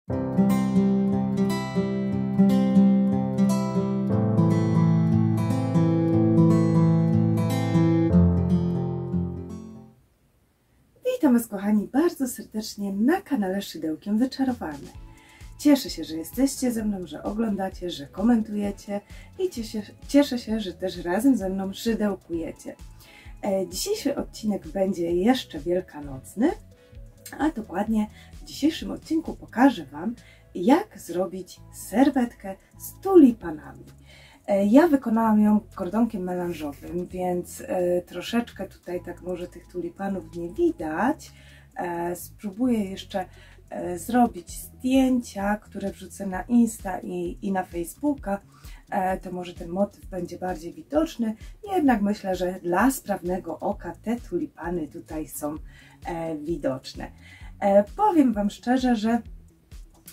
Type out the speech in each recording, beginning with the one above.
Witam Was, kochani, bardzo serdecznie na kanale Szydełkiem Wyczarowane. Cieszę się, że jesteście ze mną, że oglądacie, że komentujecie i cieszę się, że też razem ze mną szydełkujecie. Dzisiejszy odcinek będzie jeszcze wielkanocny, a dokładnie w dzisiejszym odcinku pokażę Wam, jak zrobić serwetkę z tulipanami. Ja wykonałam ją kordonkiem melanżowym, więc troszeczkę tutaj tak może tych tulipanów nie widać. Spróbuję jeszcze zrobić zdjęcia, które wrzucę na Insta i na Facebooka. To może ten motyw będzie bardziej widoczny. Jednak myślę, że dla sprawnego oka te tulipany tutaj są widoczne. Powiem Wam szczerze, że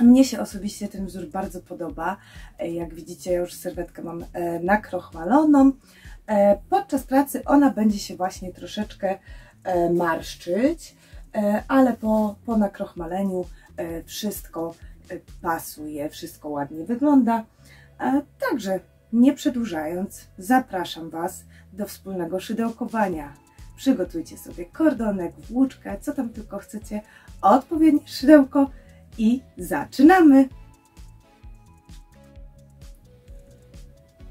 mnie się osobiście ten wzór bardzo podoba. Jak widzicie, ja już serwetkę mam nakrochmaloną. Podczas pracy ona będzie się właśnie troszeczkę marszczyć, ale po nakrochmaleniu wszystko pasuje, wszystko ładnie wygląda. Także nie przedłużając, zapraszam Was do wspólnego szydełkowania. Przygotujcie sobie kordonek, włóczkę, co tam tylko chcecie, odpowiednie szydełko i zaczynamy!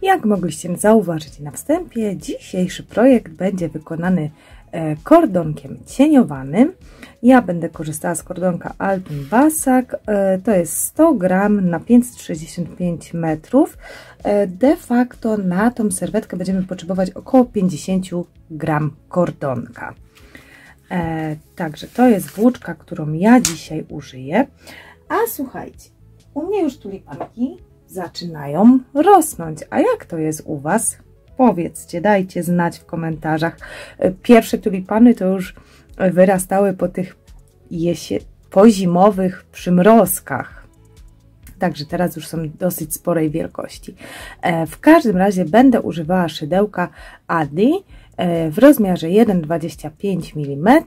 Jak mogliście zauważyć na wstępie, dzisiejszy projekt będzie wykonany kordonkiem cieniowanym. Ja będę korzystała z kordonka Alpin Basak. To jest 100 gram na 565 metrów. De facto na tą serwetkę będziemy potrzebować około 50 gram kordonka. Także to jest włóczka, którą ja dzisiaj użyję. A słuchajcie, u mnie już tulipanki zaczynają rosnąć. A jak to jest u Was? Powiedzcie, dajcie znać w komentarzach. Pierwsze tulipany to już wyrastały po tych pozimowych przymrozkach. Także teraz już są dosyć sporej wielkości. W każdym razie będę używała szydełka Addi w rozmiarze 1,25 mm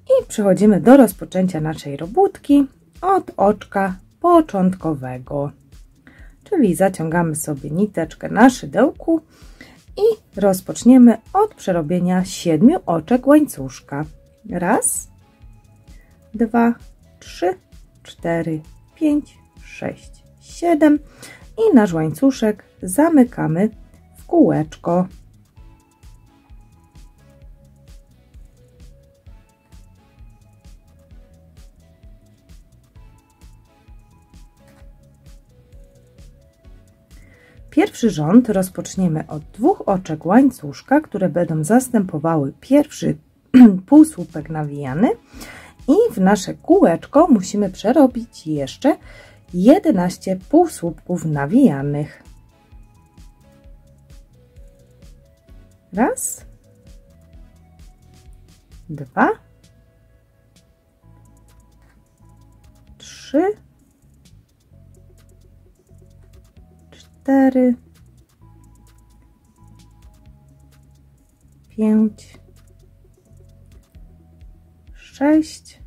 i przechodzimy do rozpoczęcia naszej robótki od oczka początkowego. Czyli zaciągamy sobie niteczkę na szydełku i rozpoczniemy od przerobienia 7 oczek łańcuszka. Raz, 2, 3, 4, 5, 6, 7 i nasz łańcuszek zamykamy w kółeczko. Pierwszy rząd rozpoczniemy od 2 oczek łańcuszka, które będą zastępowały pierwszy półsłupek nawijany i w nasze kółeczko musimy przerobić jeszcze 11 półsłupków nawijanych. Raz, 2, 3, 4, 5, 6,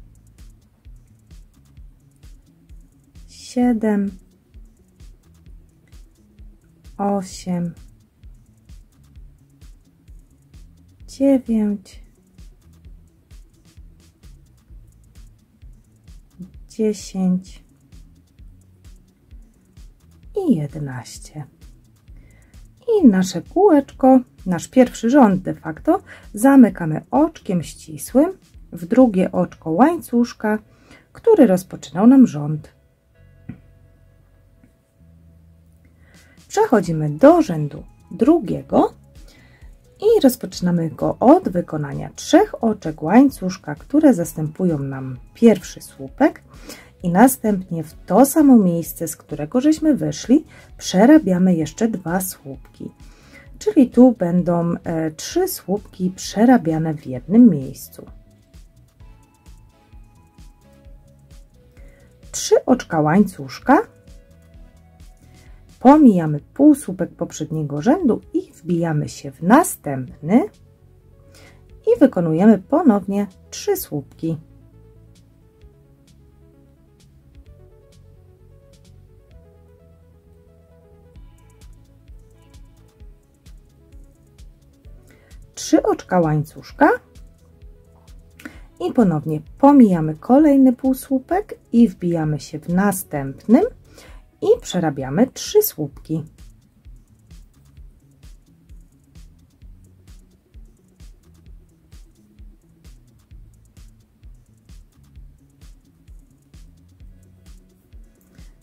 7, 8, 9, 10 i 11. I nasze kółeczko, nasz pierwszy rząd de facto, zamykamy oczkiem ścisłym w drugie oczko łańcuszka, który rozpoczynał nam rząd. Przechodzimy do rzędu drugiego i rozpoczynamy go od wykonania 3 oczek łańcuszka, które zastępują nam pierwszy słupek. I następnie w to samo miejsce, z którego żeśmy wyszli, przerabiamy jeszcze 2 słupki. Czyli tu będą 3 słupki przerabiane w jednym miejscu. 3 oczka łańcuszka, pomijamy półsłupek poprzedniego rzędu i wbijamy się w następny i wykonujemy ponownie 3 słupki. 3 oczka łańcuszka i ponownie pomijamy kolejny półsłupek i wbijamy się w następnym i przerabiamy 3 słupki.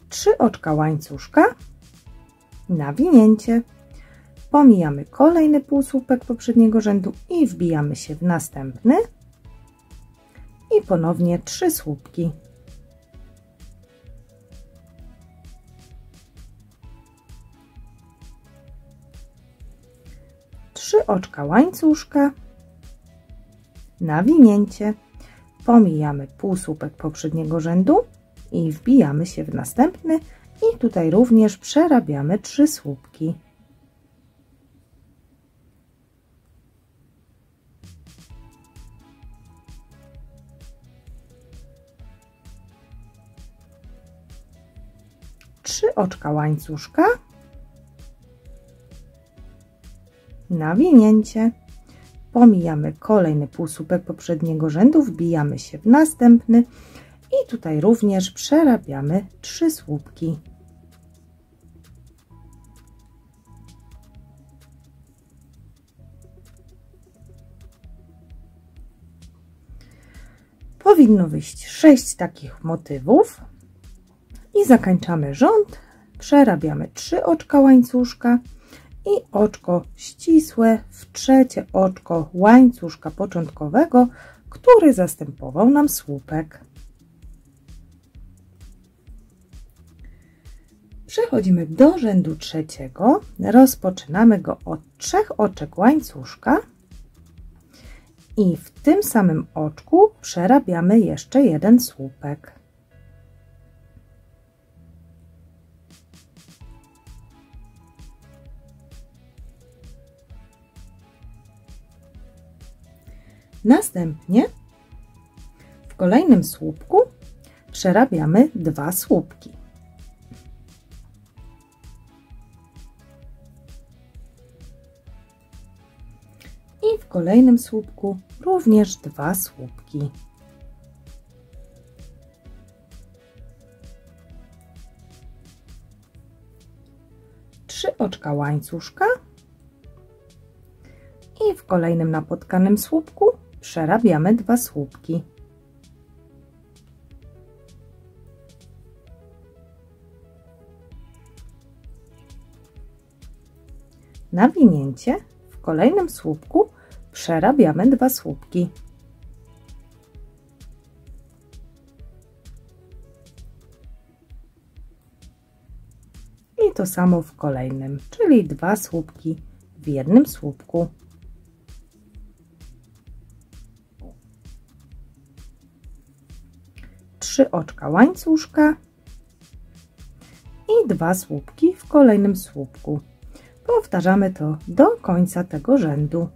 Trzy oczka łańcuszka, nawinięcie, pomijamy kolejny półsłupek poprzedniego rzędu i wbijamy się w następny i ponownie 3 słupki. Trzy oczka łańcuszka, nawinięcie, pomijamy półsłupek poprzedniego rzędu i wbijamy się w następny i tutaj również przerabiamy 3 słupki. Trzy oczka łańcuszka, nawinięcie, pomijamy kolejny półsłupek poprzedniego rzędu, wbijamy się w następny i tutaj również przerabiamy 3 słupki. Powinno wyjść 6 takich motywów i zakończamy rząd, przerabiamy 3 oczka łańcuszka i oczko ścisłe w trzecie oczko łańcuszka początkowego, który zastępował nam słupek. Przechodzimy do rzędu trzeciego, rozpoczynamy go od 3 oczek łańcuszka i w tym samym oczku przerabiamy jeszcze jeden słupek. Następnie w kolejnym słupku przerabiamy 2 słupki. I w kolejnym słupku również 2 słupki. Trzy oczka łańcuszka i w kolejnym napotkanym słupku przerabiamy 2 słupki. Nawinięcie, w kolejnym słupku przerabiamy 2 słupki. I to samo w kolejnym, czyli 2 słupki w jednym słupku. Trzy oczka łańcuszka i 2 słupki w kolejnym słupku. Powtarzamy to do końca tego rzędu.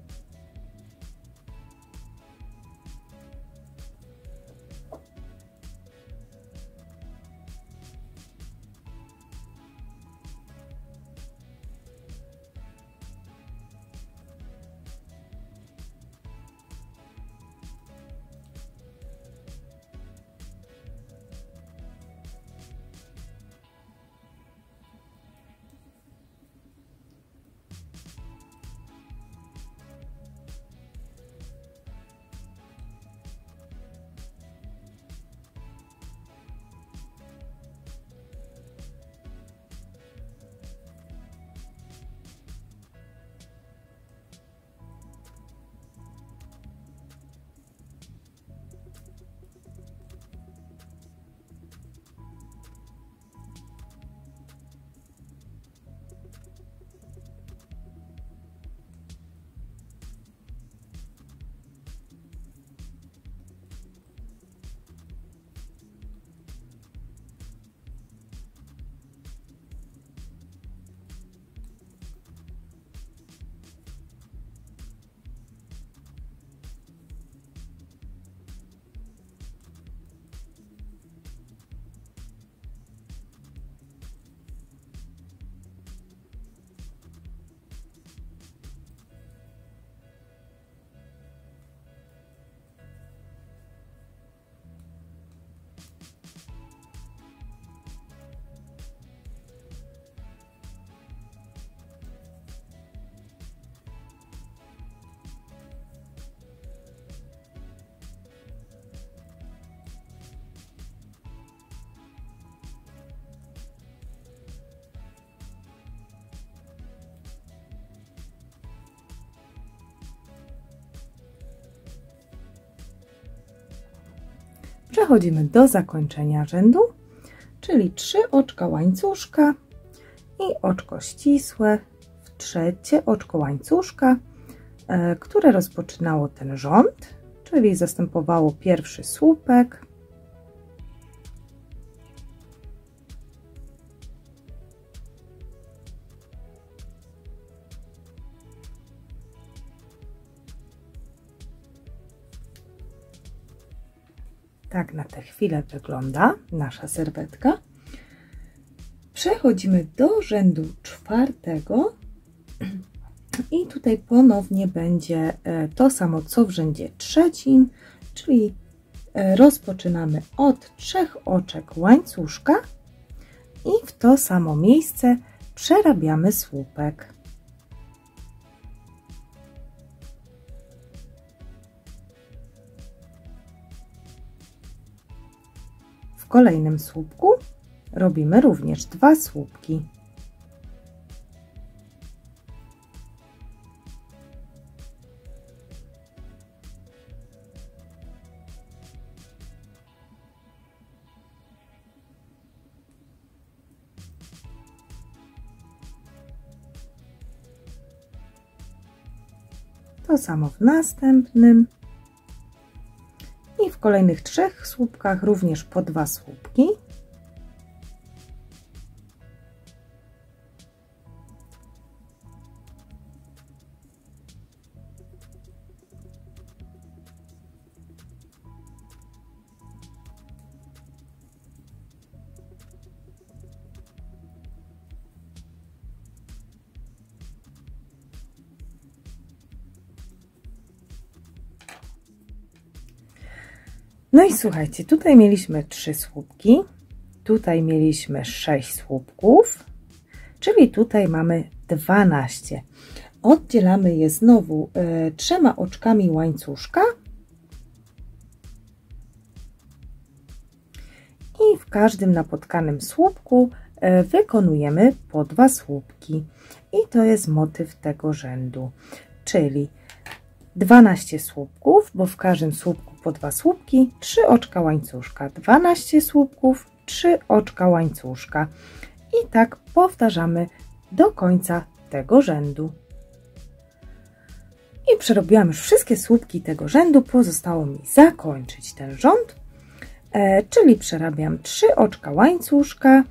Przechodzimy do zakończenia rzędu, czyli 3 oczka łańcuszka i oczko ścisłe w trzecie oczko łańcuszka, które rozpoczynało ten rząd, czyli zastępowało pierwszy słupek. Tak na tę chwilę wygląda nasza serwetka. Przechodzimy do rzędu czwartego i tutaj ponownie będzie to samo co w rzędzie trzecim, czyli rozpoczynamy od 3 oczek łańcuszka i w to samo miejsce przerabiamy słupek. W kolejnym słupku robimy również 2 słupki. To samo w następnym. I w kolejnych 3 słupkach również po 2 słupki. No i słuchajcie, tutaj mieliśmy 3 słupki, tutaj mieliśmy 6 słupków, czyli tutaj mamy 12. Oddzielamy je znowu 3 oczkami łańcuszka i w każdym napotkanym słupku wykonujemy po 2 słupki. I to jest motyw tego rzędu, czyli 12 słupków, bo w każdym słupku po 2 słupki, 3 oczka łańcuszka, 12 słupków, 3 oczka łańcuszka i tak powtarzamy do końca tego rzędu. I przerobiłam już wszystkie słupki tego rzędu, pozostało mi zakończyć ten rząd, czyli przerabiam 3 oczka łańcuszka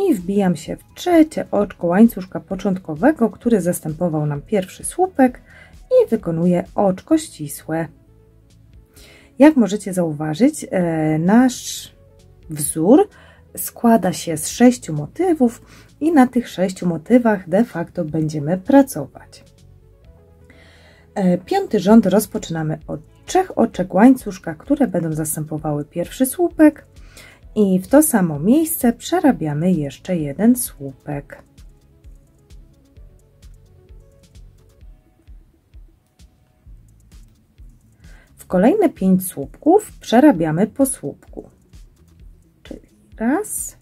i wbijam się w trzecie oczko łańcuszka początkowego, który zastępował nam pierwszy słupek i wykonuję oczko ścisłe. Jak możecie zauważyć, nasz wzór składa się z 6 motywów i na tych 6 motywach de facto będziemy pracować. 5. rząd rozpoczynamy od 3 oczek łańcuszka, które będą zastępowały pierwszy słupek. I w to samo miejsce przerabiamy jeszcze 1 słupek. W kolejne 5 słupków przerabiamy po słupku. Czyli raz,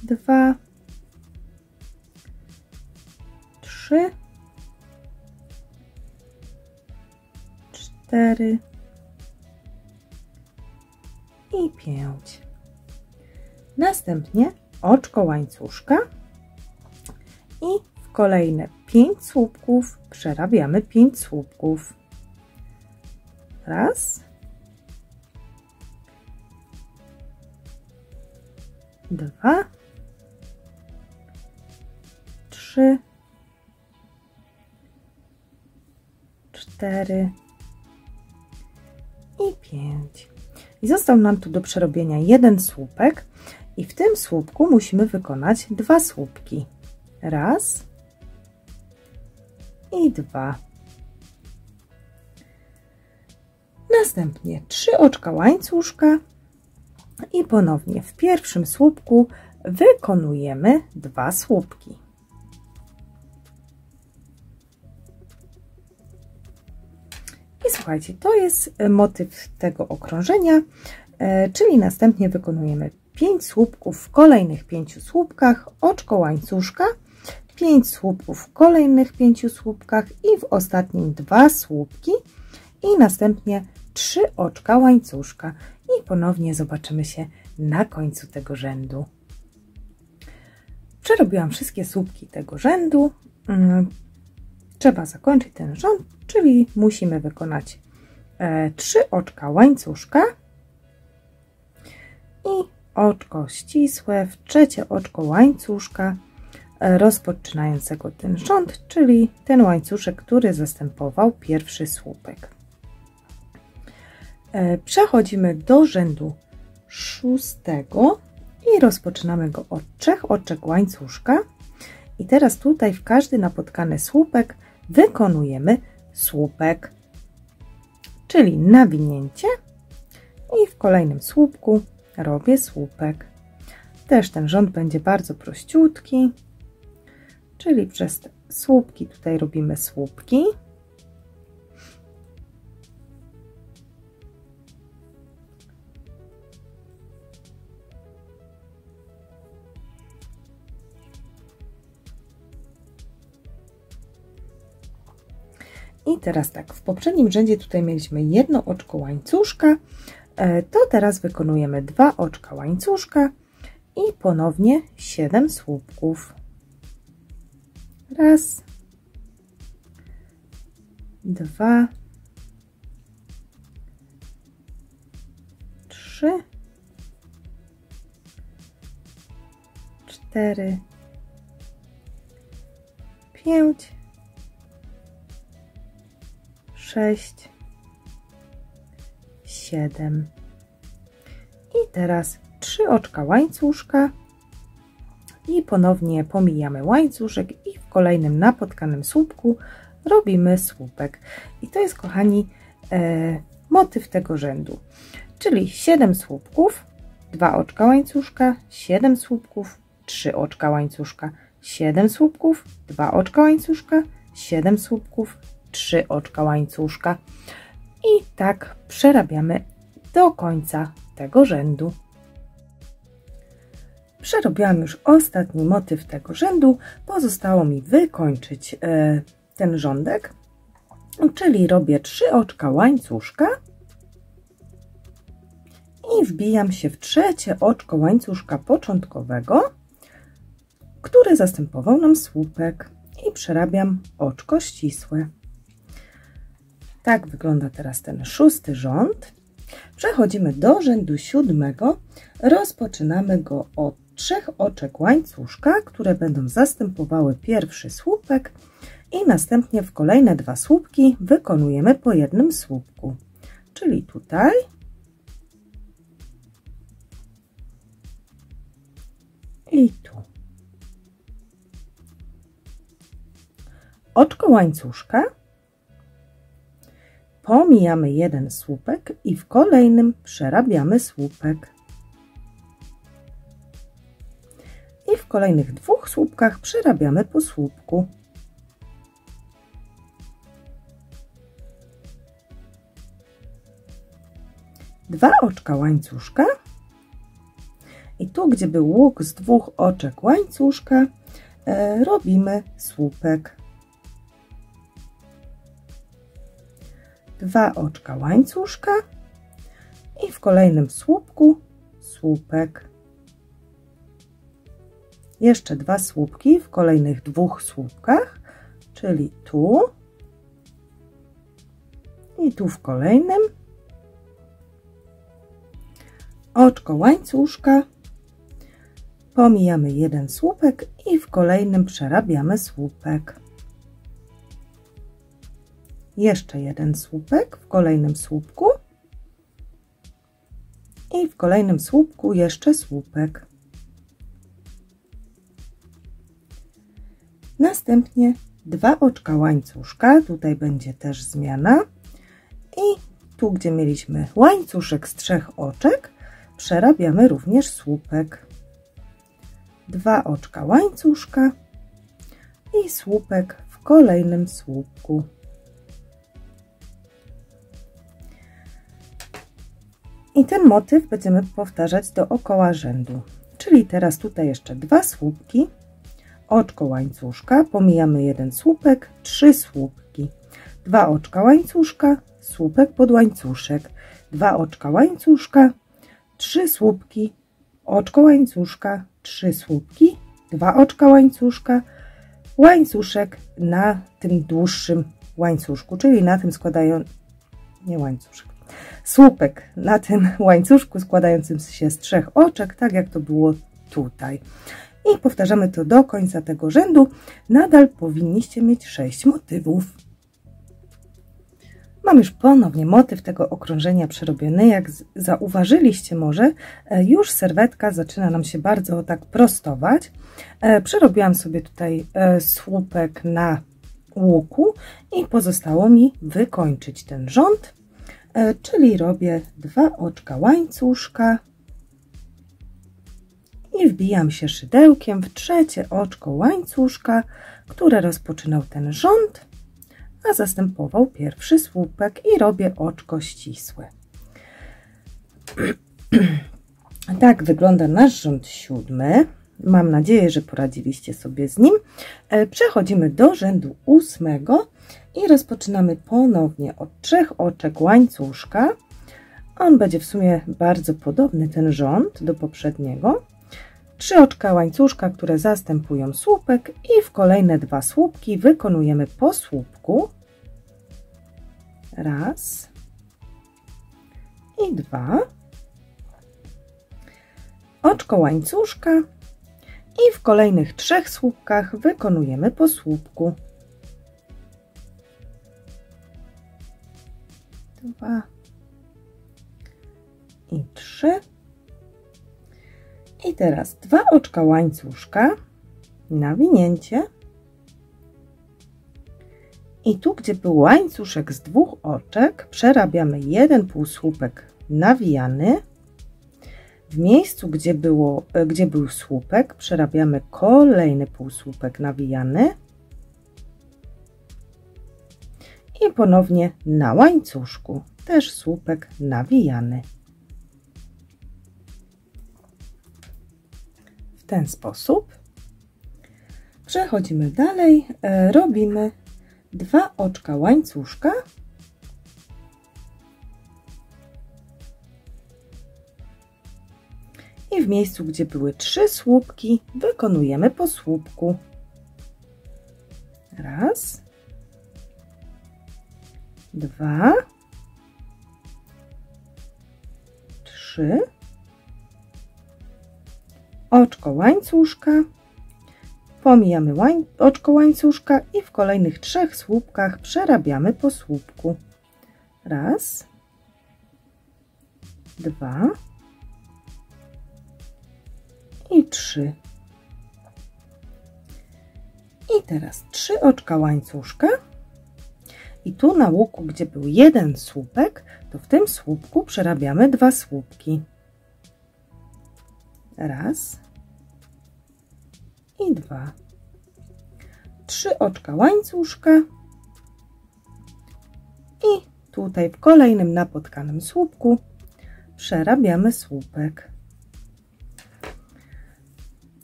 2, 3, 4 i 5. Następnie oczko łańcuszka i w kolejne 5 słupków przerabiamy 5 słupków. Raz, 2, 3, 4 i 5. I został nam tu do przerobienia 1 słupek i w tym słupku musimy wykonać 2 słupki. Raz i 2. Następnie 3 oczka łańcuszka i ponownie w pierwszym słupku wykonujemy 2 słupki. I słuchajcie, to jest motyw tego okrążenia, czyli następnie wykonujemy 5 słupków w kolejnych 5 słupkach, oczko łańcuszka, 5 słupków w kolejnych 5 słupkach i w ostatnim 2 słupki i następnie 3 oczka łańcuszka i ponownie zobaczymy się na końcu tego rzędu. Przerobiłam wszystkie słupki tego rzędu. Trzeba zakończyć ten rząd, czyli musimy wykonać 3 oczka łańcuszka i oczko ścisłe w trzecie oczko łańcuszka rozpoczynającego ten rząd, czyli ten łańcuszek, który zastępował pierwszy słupek. Przechodzimy do rzędu 6 i rozpoczynamy go od 3 oczek łańcuszka i teraz tutaj w każdy napotkany słupek wykonujemy słupek, czyli nawinięcie i w kolejnym słupku robię słupek. Też ten rząd będzie bardzo prościutki, czyli przez te słupki tutaj robimy słupki. I teraz tak, w poprzednim rzędzie tutaj mieliśmy jedno oczko łańcuszka, to teraz wykonujemy 2 oczka łańcuszka i ponownie 7 słupków. Raz, 2, 3, 4, 5, 6, 7 i teraz 3 oczka łańcuszka i ponownie pomijamy łańcuszek i w kolejnym napotkanym słupku robimy słupek. I to jest, kochani, motyw tego rzędu, czyli 7 słupków, 2 oczka łańcuszka, 7 słupków, 3 oczka łańcuszka, 7 słupków, 2 oczka łańcuszka, 7 słupków, 3 oczka łańcuszka i tak przerabiamy do końca tego rzędu. Przerobiłam już ostatni motyw tego rzędu, pozostało mi wykończyć ten rządek, czyli robię 3 oczka łańcuszka i wbijam się w trzecie oczko łańcuszka początkowego, który zastępował nam słupek i przerabiam oczko ścisłe. Tak wygląda teraz ten 6. rząd. Przechodzimy do rzędu 7. Rozpoczynamy go od 3 oczek łańcuszka, które będą zastępowały pierwszy słupek i następnie w kolejne 2 słupki wykonujemy po jednym słupku. Czyli tutaj i tu. Oczko łańcuszka, pomijamy jeden słupek i w kolejnym przerabiamy słupek. I w kolejnych 2 słupkach przerabiamy po słupku. Dwa oczka łańcuszka i tu, gdzie był łuk z 2 oczek łańcuszka, robimy słupek. 2 oczka łańcuszka i w kolejnym słupku słupek. Jeszcze 2 słupki w kolejnych 2 słupkach, czyli tu i tu w kolejnym. Oczko łańcuszka, pomijamy jeden słupek i w kolejnym przerabiamy słupek. Jeszcze jeden słupek w kolejnym słupku i w kolejnym słupku jeszcze słupek. Następnie 2 oczka łańcuszka, tutaj będzie też zmiana i tu, gdzie mieliśmy łańcuszek z 3 oczek, przerabiamy również słupek. 2 oczka łańcuszka i słupek w kolejnym słupku. I ten motyw będziemy powtarzać dookoła rzędu. Czyli teraz tutaj jeszcze 2 słupki, oczko łańcuszka, pomijamy jeden słupek, 3 słupki, 2 oczka łańcuszka, słupek pod łańcuszek, 2 oczka łańcuszka, 3 słupki, oczko łańcuszka, 3 słupki, 2 oczka łańcuszka, łańcuszek na tym dłuższym łańcuszku, czyli na tym słupek na tym łańcuszku składającym się z 3 oczek, tak jak to było tutaj. I powtarzamy to do końca tego rzędu. Nadal powinniście mieć 6 motywów. Mam już ponownie motyw tego okrążenia przerobiony. Jak zauważyliście może, już serwetka zaczyna nam się bardzo tak prostować. Przerobiłam sobie tutaj słupek na łuku i pozostało mi wykończyć ten rząd, czyli robię 2 oczka łańcuszka i wbijam się szydełkiem w 3 oczko łańcuszka, które rozpoczynał ten rząd, a zastępował pierwszy słupek, i robię oczko ścisłe. Tak wygląda nasz rząd 7. Mam nadzieję, że poradziliście sobie z nim. Przechodzimy do rzędu 8 i rozpoczynamy ponownie od 3 oczek łańcuszka. On będzie w sumie bardzo podobny, ten rząd, do poprzedniego. 3 oczka łańcuszka, które zastępują słupek, i w kolejne 2 słupki wykonujemy po słupku. Raz i 2. Oczko łańcuszka i w kolejnych 3 słupkach wykonujemy po słupku. 2 i 3. I teraz 2 oczka łańcuszka, nawinięcie. I tu, gdzie był łańcuszek z 2 oczek, przerabiamy jeden półsłupek nawijany. W miejscu, gdzie był słupek, przerabiamy kolejny półsłupek nawijany. I ponownie na łańcuszku, też słupek nawijany. W ten sposób. Przechodzimy dalej, robimy 2 oczka łańcuszka i w miejscu, gdzie były 3 słupki, wykonujemy po słupku. Raz, 2, 3, oczko łańcuszka, pomijamy oczko łańcuszka i w kolejnych 3 słupkach przerabiamy po słupku. Raz, 2 i 3. I teraz 3 oczka łańcuszka i tu na łuku, gdzie był jeden słupek, to w tym słupku przerabiamy 2 słupki. Raz i 2. 3 oczka łańcuszka i tutaj w kolejnym napotkanym słupku przerabiamy słupek.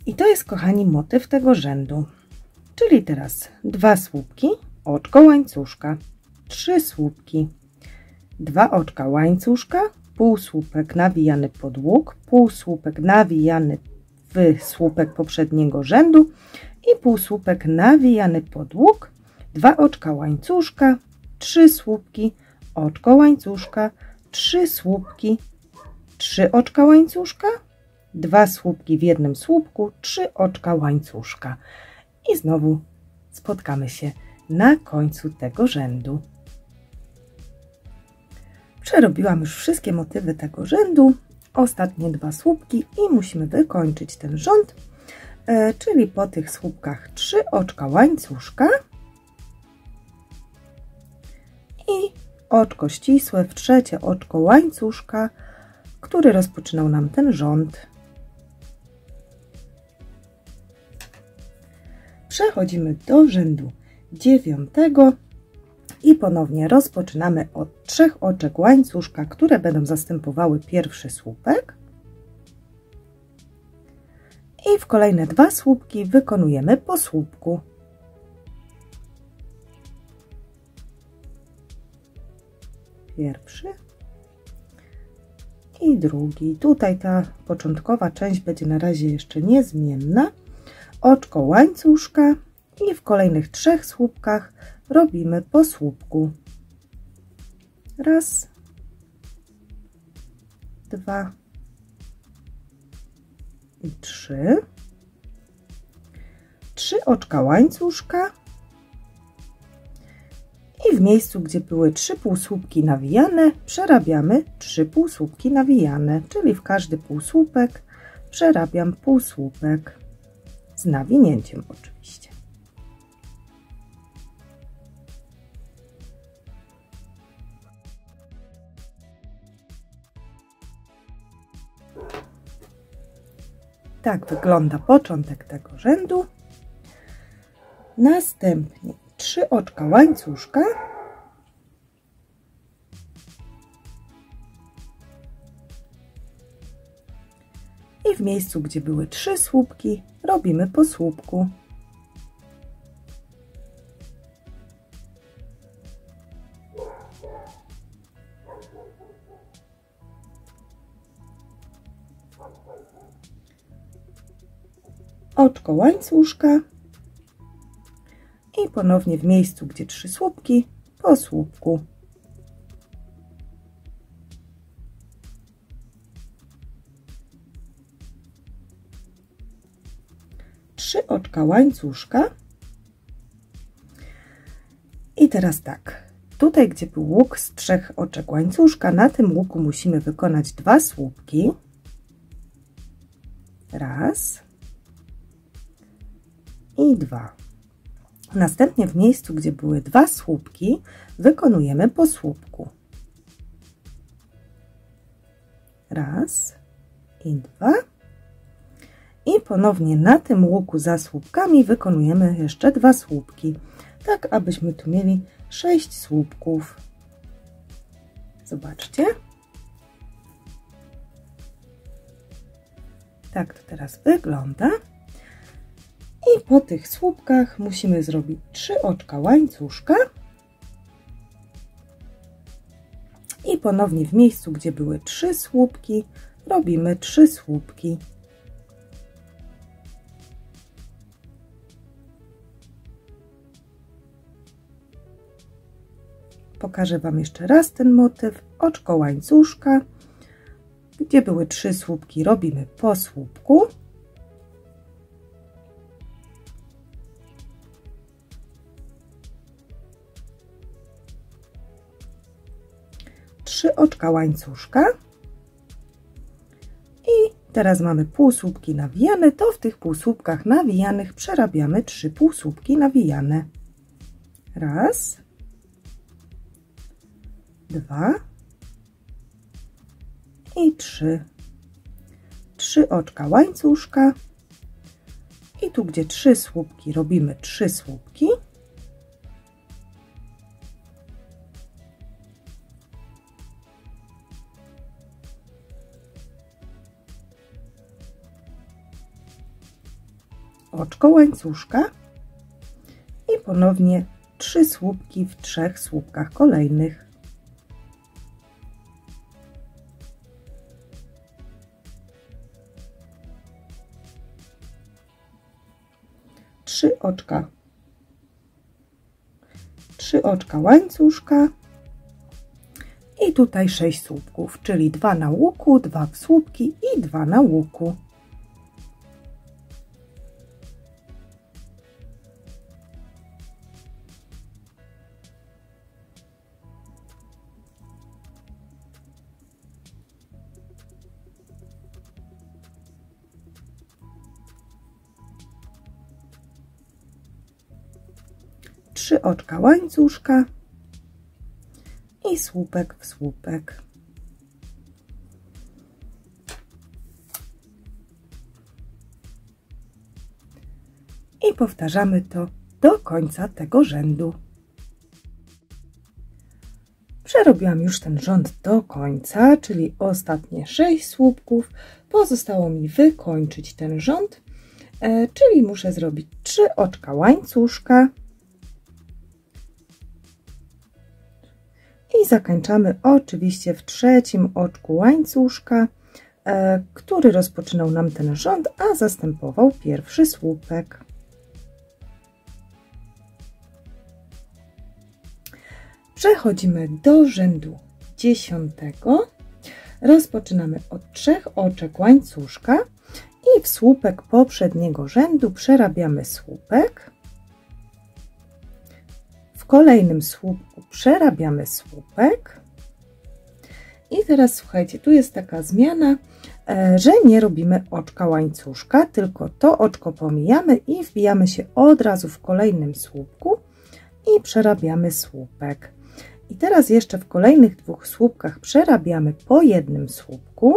I to jest, kochani, motyw tego rzędu. Czyli teraz 2 słupki, oczko łańcuszka, 3 słupki, 2 oczka łańcuszka, półsłupek nawijany pod łuk, półsłupek nawijany w słupek poprzedniego rzędu i półsłupek nawijany pod łuk, 2 oczka łańcuszka, 3 słupki, oczko łańcuszka, 3 słupki, 3 oczka łańcuszka, 2 słupki w jednym słupku, 3 oczka łańcuszka. I znowu spotkamy się na końcu tego rzędu. Przerobiłam już wszystkie motywy tego rzędu, ostatnie 2 słupki i musimy wykończyć ten rząd, czyli po tych słupkach 3 oczka łańcuszka i oczko ścisłe w 3 oczko łańcuszka, który rozpoczynał nam ten rząd. Przechodzimy do rzędu 9 i ponownie rozpoczynamy od 3 oczek łańcuszka, które będą zastępowały pierwszy słupek. I w kolejne 2 słupki wykonujemy po słupku. Pierwszy i drugi. Tutaj ta początkowa część będzie na razie jeszcze niezmienna. Oczko łańcuszka i w kolejnych 3 słupkach robimy po słupku. Raz, 2 i 3. 3 oczka łańcuszka i w miejscu, gdzie były 3 półsłupki nawijane, przerabiamy 3 półsłupki nawijane, czyli w każdy półsłupek przerabiam półsłupek z nawinięciem oczywiście. Tak wygląda początek tego rzędu. Następnie 3 oczka łańcuszka i w miejscu, gdzie były 3 słupki, robimy po słupku. Oczko łańcuszka i ponownie w miejscu, gdzie 3 słupki, po słupku. Trzy oczka łańcuszka i teraz tak, tutaj gdzie był łuk z 3 oczek łańcuszka, na tym łuku musimy wykonać 2 słupki. Raz i 2. Następnie w miejscu, gdzie były 2 słupki, wykonujemy po słupku. Raz i 2. I ponownie na tym łuku za słupkami wykonujemy jeszcze 2 słupki, tak abyśmy tu mieli 6 słupków. Zobaczcie. Tak to teraz wygląda. I po tych słupkach musimy zrobić 3 oczka łańcuszka i ponownie w miejscu, gdzie były 3 słupki, robimy 3 słupki. Pokażę Wam jeszcze raz ten motyw. Oczko łańcuszka, gdzie były 3 słupki, robimy po słupku. Trzy oczka łańcuszka i teraz mamy półsłupki nawijane, to w tych półsłupkach nawijanych przerabiamy 3 półsłupki nawijane. Raz, 2 i 3. 3 oczka łańcuszka i tu, gdzie 3 słupki, robimy 3 słupki. Oczko łańcuszka i ponownie 3 słupki w 3 słupkach kolejnych. Trzy oczka łańcuszka i tutaj 6 słupków, czyli 2 na łuku, 2 w słupki i 2 na łuku. Trzy oczka łańcuszka i słupek w słupek. I powtarzamy to do końca tego rzędu. Przerobiłam już ten rząd do końca, czyli ostatnie 6 słupków. Pozostało mi wykończyć ten rząd czyli muszę zrobić 3 oczka łańcuszka i zakończamy oczywiście w trzecim oczku łańcuszka, który rozpoczynał nam ten rząd, a zastępował pierwszy słupek. Przechodzimy do rzędu 10. Rozpoczynamy od 3 oczek łańcuszka i w słupek poprzedniego rzędu przerabiamy słupek. W kolejnym słupku przerabiamy słupek. I teraz słuchajcie, tu jest taka zmiana, że nie robimy oczka łańcuszka, tylko to oczko pomijamy i wbijamy się od razu w kolejnym słupku i przerabiamy słupek. I teraz jeszcze w kolejnych 2 słupkach przerabiamy po jednym słupku.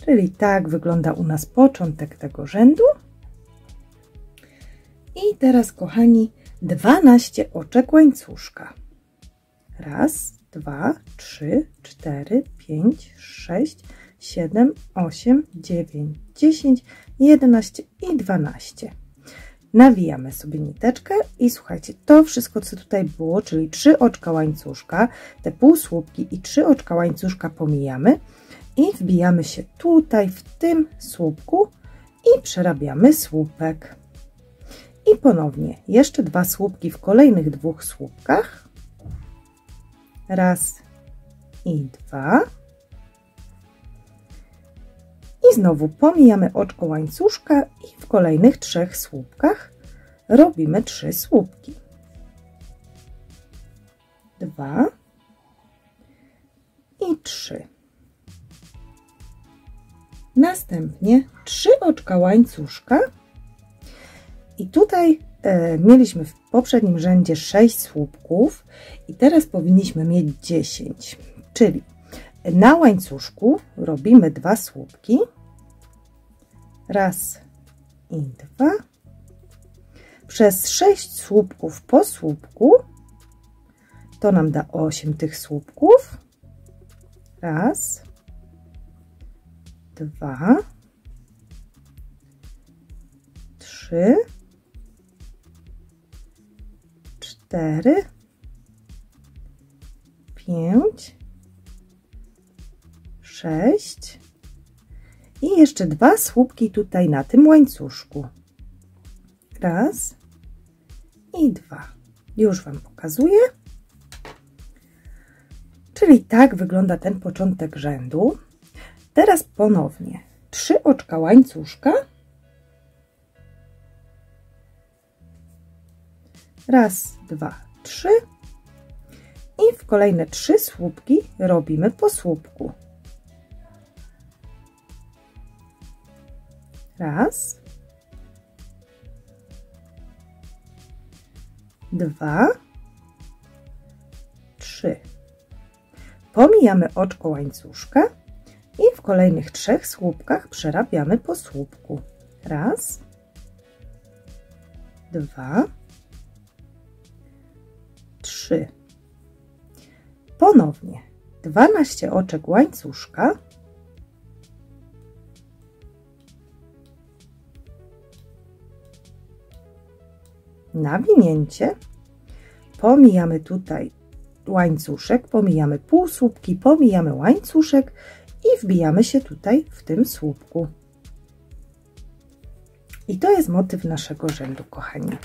Czyli tak wygląda u nas początek tego rzędu. I teraz, kochani, 12 oczek łańcuszka. 1, 2, 3, 4, 5, 6, 7, 8, 9, 10, 11 i 12. Nawijamy sobie niteczkę i słuchajcie, to wszystko, co tutaj było, czyli 3 oczka łańcuszka, te półsłupki i 3 oczka łańcuszka pomijamy i wbijamy się tutaj w tym słupku i przerabiamy słupek. I ponownie jeszcze 2 słupki w kolejnych 2 słupkach. 1 i 2. I znowu pomijamy oczko łańcuszka i w kolejnych 3 słupkach robimy 3 słupki. 2 i 3. Następnie 3 oczka łańcuszka i tutaj mieliśmy w poprzednim rzędzie 6 słupków i teraz powinniśmy mieć 10, czyli na łańcuszku robimy 2 słupki, 1 i 2, przez 6 słupków po słupku, to nam da 8 tych słupków, 1, 2, 3, 4, 5, 6 i jeszcze 2 słupki tutaj na tym łańcuszku. 1 i 2. Już Wam pokazuję. Czyli tak wygląda ten początek rzędu. Teraz ponownie 3 oczka łańcuszka. 1, 2, 3 i w kolejne 3 słupki robimy po słupku. 1, 2, 3. Pomijamy oczko łańcuszka i w kolejnych 3 słupkach przerabiamy po słupku. 1, 2, 3. Ponownie 12 oczek łańcuszka. Nawinięcie. Pomijamy tutaj łańcuszek, pomijamy półsłupki, pomijamy łańcuszek i wbijamy się tutaj w tym słupku. I to jest motyw naszego rzędu, kochani.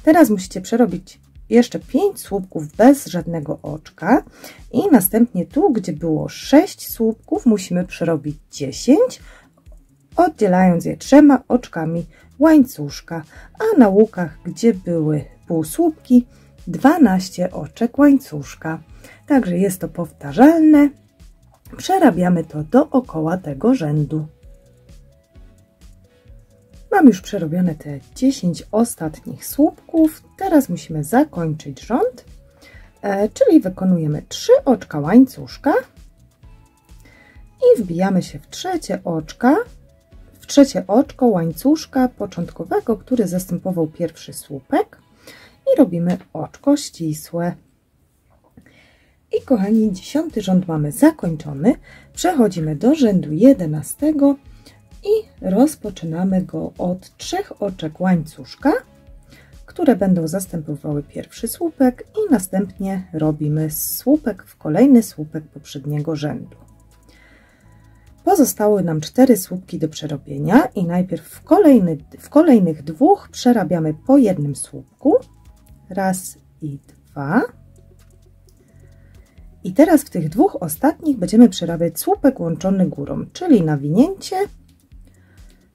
Teraz musicie przerobić jeszcze 5 słupków bez żadnego oczka i następnie tu, gdzie było 6 słupków, musimy przerobić 10, oddzielając je 3 oczkami łańcuszka, a na łukach, gdzie były półsłupki, 12 oczek łańcuszka. Także jest to powtarzalne. Przerabiamy to dookoła tego rzędu. Mam już przerobione te 10 ostatnich słupków. Teraz musimy zakończyć rząd, czyli wykonujemy 3 oczka łańcuszka i wbijamy się w trzecie oczko łańcuszka początkowego, który zastępował pierwszy słupek i robimy oczko ścisłe. I kochani, 10. rząd mamy zakończony. Przechodzimy do rzędu 11 i rozpoczynamy go od 3 oczek łańcuszka, które będą zastępowały pierwszy słupek, i następnie robimy słupek w kolejny słupek poprzedniego rzędu. Pozostały nam 4 słupki do przerobienia i najpierw w kolejnych 2 przerabiamy po jednym słupku. Raz i 2. I teraz w tych 2 ostatnich będziemy przerabiać słupek łączony górą, czyli nawinięcie,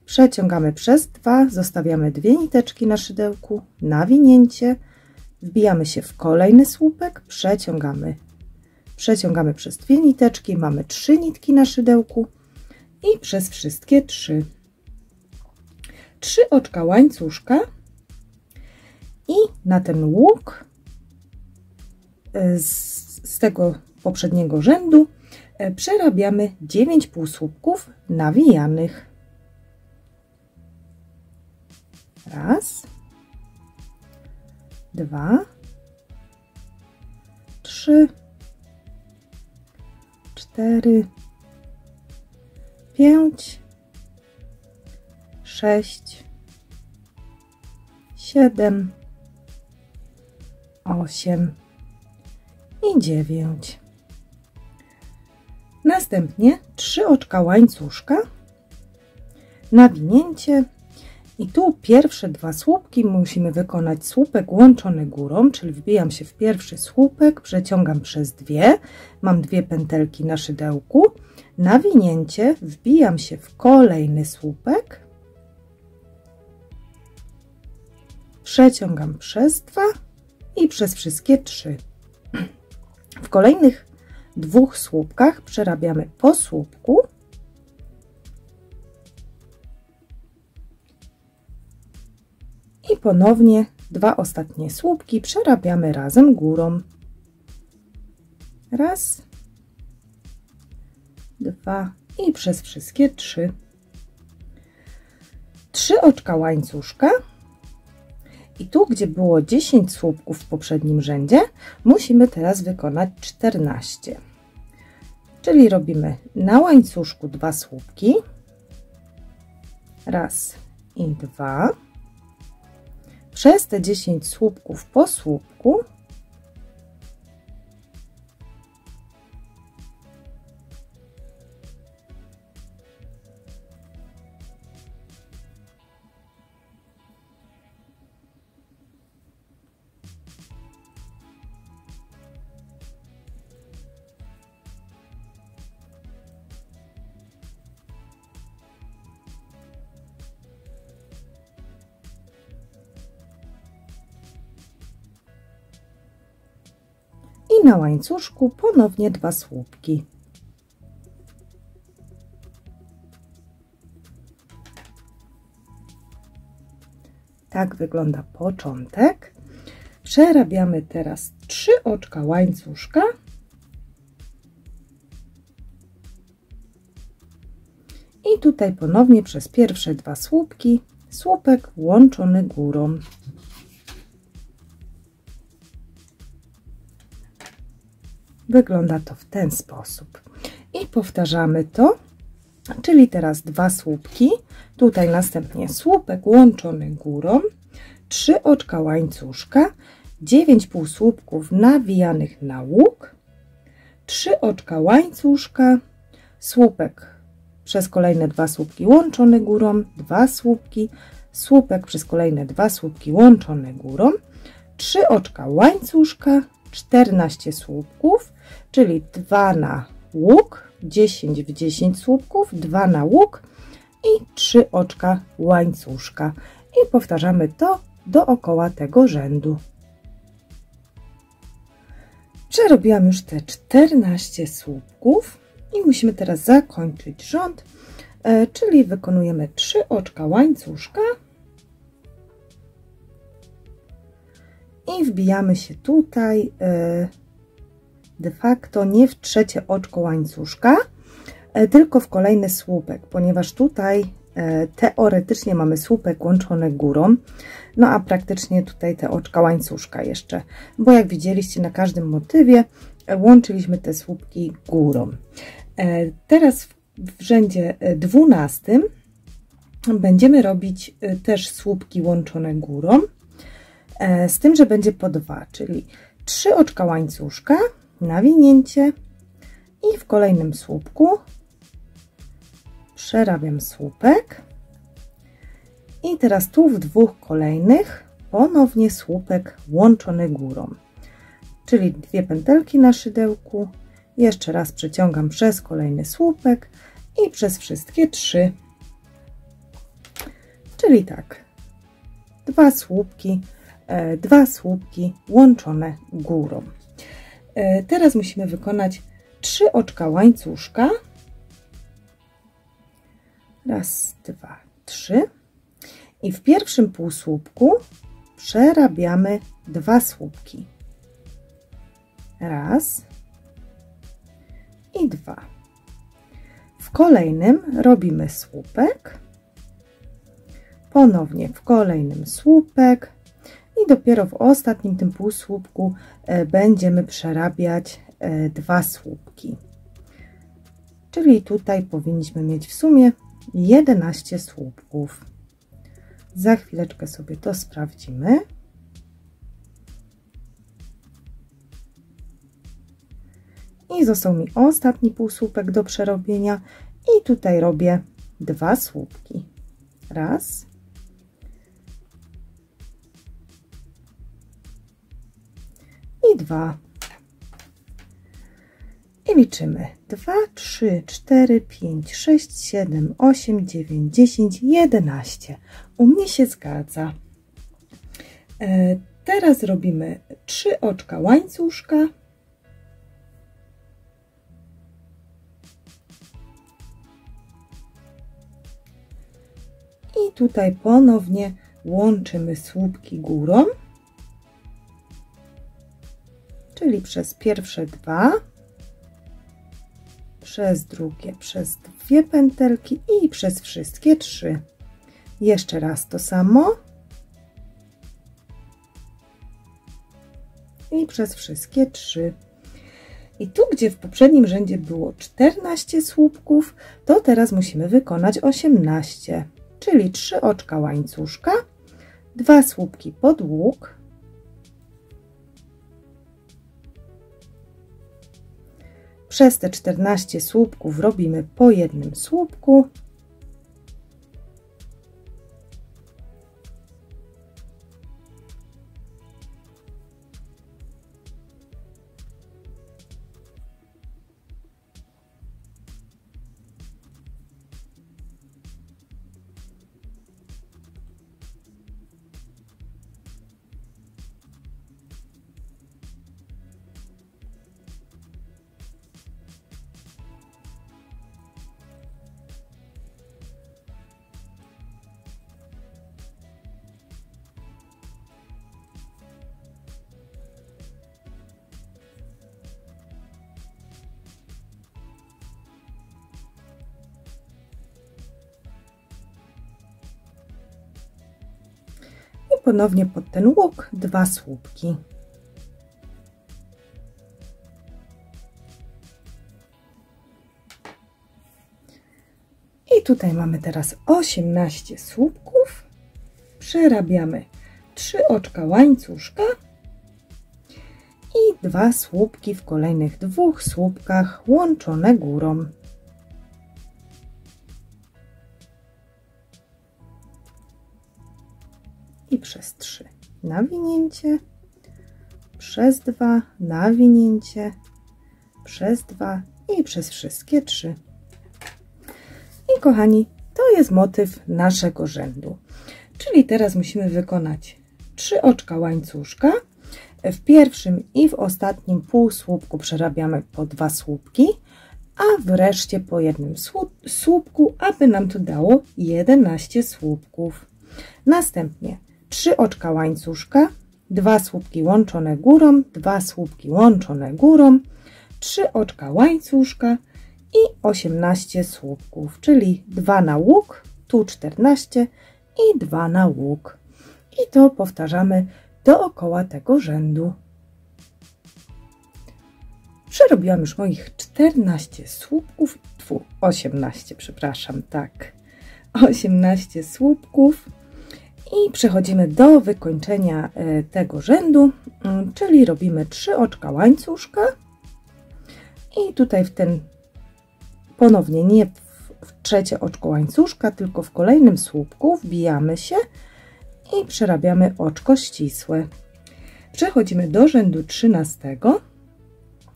przeciągamy przez 2, zostawiamy 2 niteczki na szydełku, nawinięcie, wbijamy się w kolejny słupek, przeciągamy przez 2 niteczki, mamy 3 nitki na szydełku i przez wszystkie 3. 3 oczka łańcuszka i na ten łuk z tego poprzedniego rzędu przerabiamy 9 półsłupków nawijanych. Raz, 2, 3, 4, 5, 6, 7, 8 i 9. Następnie 3 oczka łańcuszka, nawinięcie i tu pierwsze 2 słupki musimy wykonać słupek łączony górą, czyli wbijam się w pierwszy słupek, przeciągam przez 2, mam 2 pętelki na szydełku, nawinięcie, wbijam się w kolejny słupek, przeciągam przez 2 i przez wszystkie 3. W kolejnych 2 słupkach przerabiamy po słupku i ponownie 2 ostatnie słupki przerabiamy razem górą. Raz, 2 i przez wszystkie 3. 3 oczka łańcuszka. I tu, gdzie było 10 słupków w poprzednim rzędzie, musimy teraz wykonać 14. Czyli robimy na łańcuszku 2 słupki. Raz i 2. Przez te 10 słupków po słupku i na łańcuszku ponownie 2 słupki. Tak wygląda początek. Przerabiamy teraz 3 oczka łańcuszka i tutaj ponownie przez pierwsze 2 słupki słupek łączony górą. Wygląda to w ten sposób. I powtarzamy to, czyli teraz 2 słupki, tutaj następnie słupek łączony górą, 3 oczka łańcuszka, 9 półsłupków nawijanych na łuk, 3 oczka łańcuszka, słupek przez kolejne 2 słupki łączony górą, 2 słupki, słupek przez kolejne 2 słupki łączone górą, 3 oczka łańcuszka, 14 słupków, czyli 2 na łuk, 10 w 10 słupków, 2 na łuk i 3 oczka łańcuszka. I powtarzamy to dookoła tego rzędu. Przerobiłam już te 14 słupków i musimy teraz zakończyć rząd, czyli wykonujemy 3 oczka łańcuszka i wbijamy się tutaj de facto nie w trzecie oczko łańcuszka, tylko w kolejny słupek, ponieważ tutaj teoretycznie mamy słupek łączony górą, no a praktycznie tutaj te oczka łańcuszka jeszcze, bo jak widzieliście na każdym motywie łączyliśmy te słupki górą. Teraz w rzędzie 12 będziemy robić też słupki łączone górą, z tym, że będzie po 2, czyli 3 oczka łańcuszka, nawinięcie i w kolejnym słupku przerabiam słupek i teraz tu w 2 kolejnych ponownie słupek łączony górą, czyli 2 pętelki na szydełku, jeszcze raz przeciągam przez kolejny słupek i przez wszystkie 3, czyli tak, 2 słupki łączone górą. Teraz musimy wykonać 3 oczka łańcuszka, raz, 2, 3 i w pierwszym półsłupku przerabiamy 2 słupki, raz i 2. W kolejnym robimy słupek, ponownie w kolejnym słupek i dopiero w ostatnim tym półsłupku będziemy przerabiać 2 słupki, czyli tutaj powinniśmy mieć w sumie 11 słupków. Za chwileczkę sobie to sprawdzimy. I został mi ostatni półsłupek do przerobienia i tutaj robię 2 słupki, raz i 2 i liczymy 2, 3, 4, 5, 6, 7, 8, 9, 10, 11. U mnie się zgadza. Teraz robimy 3 oczka łańcuszka, i tutaj ponownie łączymy słupki górą, czyli przez pierwsze 2, przez drugie, przez 2 pętelki i przez wszystkie 3. Jeszcze raz to samo i przez wszystkie 3. I tu, gdzie w poprzednim rzędzie było 14 słupków, to teraz musimy wykonać 18, czyli 3 oczka łańcuszka, 2 słupki pod łuk, przez te 14 słupków robimy po jednym słupku, i ponownie pod ten łuk 2 słupki. I tutaj mamy teraz 18 słupków. Przerabiamy 3 oczka łańcuszka i 2 słupki w kolejnych 2 słupkach łączone górą. I przez 3 nawinięcie, przez 2 nawinięcie, przez 2 i przez wszystkie 3. I kochani, to jest motyw naszego rzędu. Czyli teraz musimy wykonać 3 oczka łańcuszka. W pierwszym i w ostatnim półsłupku przerabiamy po 2 słupki, a wreszcie po jednym słupku, aby nam to dało 11 słupków. Następnie 3 oczka łańcuszka, 2 słupki łączone górą, 2 słupki łączone górą, 3 oczka łańcuszka i 18 słupków, czyli 2 na łuk, tu 14 i 2 na łuk. I to powtarzamy dookoła tego rzędu. Przerobiłam już moich 14 słupków, 18, przepraszam, tak, 18 słupków i przechodzimy do wykończenia tego rzędu, czyli robimy 3 oczka łańcuszka i tutaj w ten, ponownie nie w trzecie oczko łańcuszka, tylko w kolejnym słupku wbijamy się i przerabiamy oczko ścisłe. Przechodzimy do rzędu 13.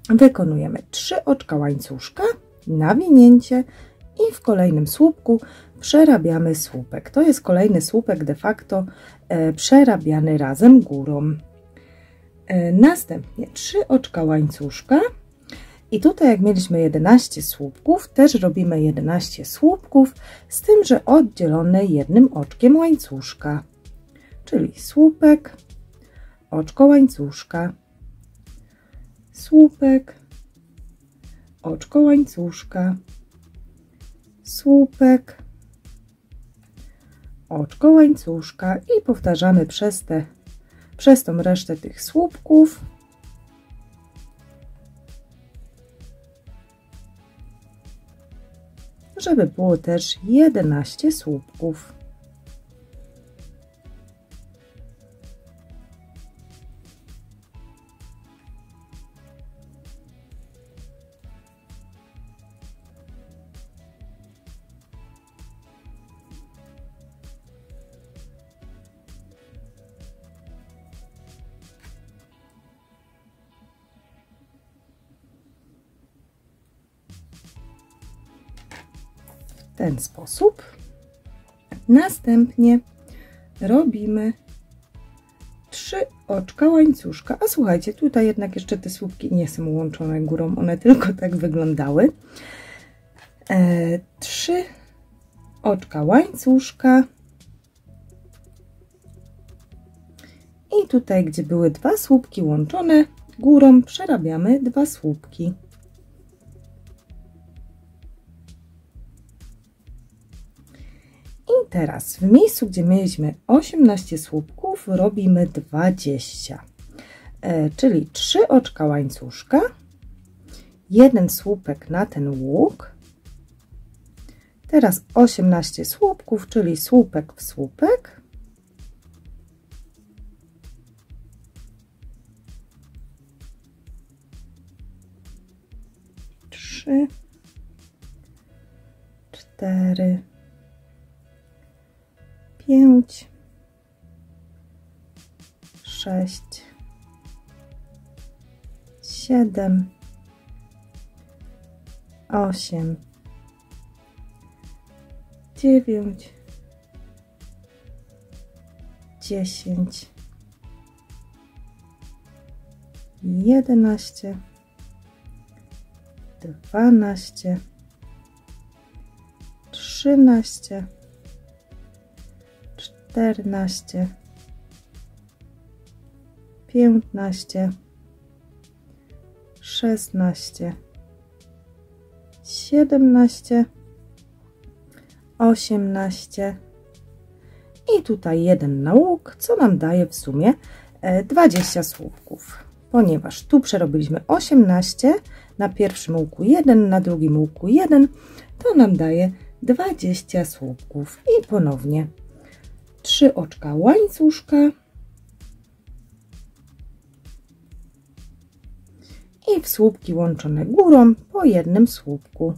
Wykonujemy 3 oczka łańcuszka, nawinięcie i w kolejnym słupku przerabiamy słupek. To jest kolejny słupek de facto przerabiany razem górą. Następnie 3 oczka łańcuszka i tutaj jak mieliśmy 11 słupków, też robimy 11 słupków, z tym, że oddzielone jednym oczkiem łańcuszka, czyli słupek, oczko łańcuszka, słupek, oczko łańcuszka, słupek, oczko łańcuszka i powtarzamy przez tą resztę tych słupków. Żeby było też 11 słupków. W ten sposób. Następnie robimy 3 oczka łańcuszka. A słuchajcie, tutaj jednak jeszcze te słupki nie są łączone górą, one tylko tak wyglądały. 3 oczka łańcuszka. I tutaj, gdzie były 2 słupki łączone górą, przerabiamy 2 słupki. I teraz w miejscu, gdzie mieliśmy 18 słupków, robimy 20, czyli 3 oczka łańcuszka, 1 słupek na ten łuk, teraz 18 słupków, czyli słupek w słupek, trzy, 4, 5, 6, 7, 8, 9, 10, 11, 12, 13, 14, 15, 16, 17, 18 i tutaj 1 na łuk, co nam daje w sumie 20 słupków. Ponieważ tu przerobiliśmy 18, na pierwszym łuku 1, na drugim łuku 1, to nam daje 20 słupków. I ponownie 3 oczka łańcuszka i w słupki łączone górą po 1 słupku.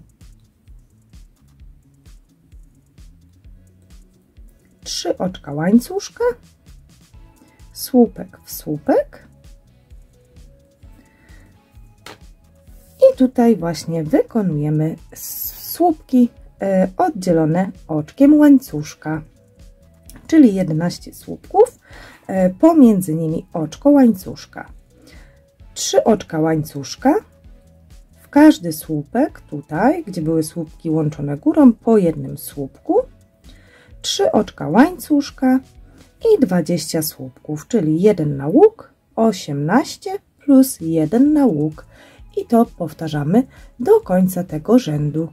3 oczka łańcuszka, słupek w słupek i tutaj właśnie wykonujemy słupki oddzielone oczkiem łańcuszka, czyli 11 słupków, pomiędzy nimi oczko łańcuszka, 3 oczka łańcuszka, w każdy słupek tutaj, gdzie były słupki łączone górą, po 1 słupku, 3 oczka łańcuszka i 20 słupków, czyli 1 na łuk, 18 plus 1 na łuk i to powtarzamy do końca tego rzędu.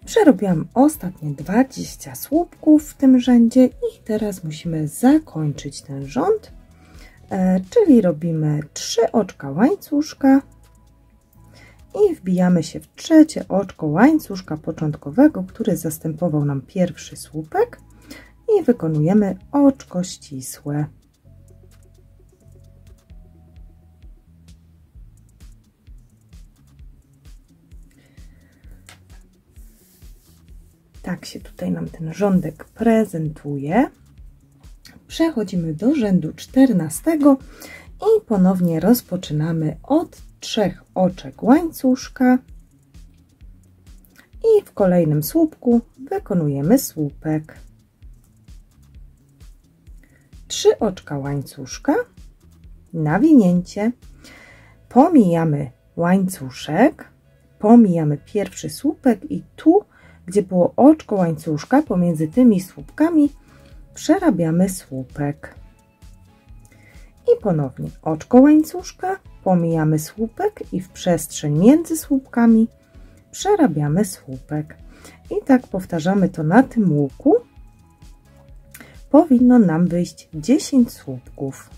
Przerobiłam ostatnie 20 słupków w tym rzędzie i teraz musimy zakończyć ten rząd. czyli robimy 3 oczka łańcuszka i wbijamy się w trzecie oczko łańcuszka początkowego, który zastępował nam pierwszy słupek, i wykonujemy oczko ścisłe. Tak się tutaj nam ten rządek prezentuje. Przechodzimy do rzędu 14 i ponownie rozpoczynamy od 3 oczek łańcuszka i w kolejnym słupku wykonujemy słupek. 3 oczka łańcuszka, nawinięcie, pomijamy łańcuszek, pomijamy pierwszy słupek i tu, gdzie było oczko łańcuszka, pomiędzy tymi słupkami przerabiamy słupek. I ponownie oczko łańcuszka, pomijamy słupek i w przestrzeń między słupkami przerabiamy słupek. I tak powtarzamy to na tym łuku. Powinno nam wyjść 10 słupków.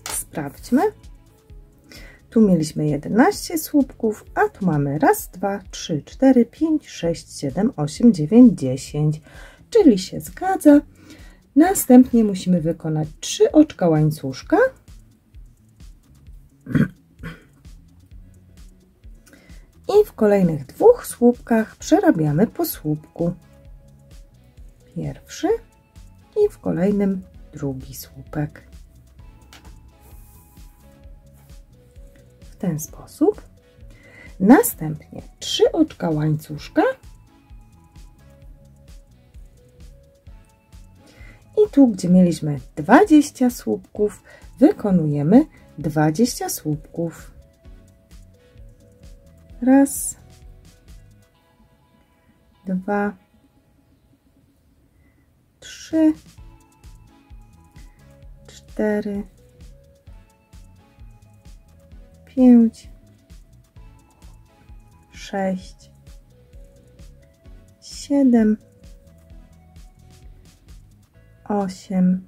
Sprawdźmy. Tu mieliśmy 11 słupków, a tu mamy 1, 2, 3, 4, 5, 6, 7, 8, 9, 10, czyli się zgadza. Następnie musimy wykonać 3 oczka łańcuszka i w kolejnych 2 słupkach przerabiamy po słupku. Pierwszy i w kolejnym drugi słupek. W ten sposób. Następnie 3 oczka łańcuszka i tu, gdzie mieliśmy 20 słupków, wykonujemy 20 słupków. 1, 2, 3, 4, 5, 6, 7, 8,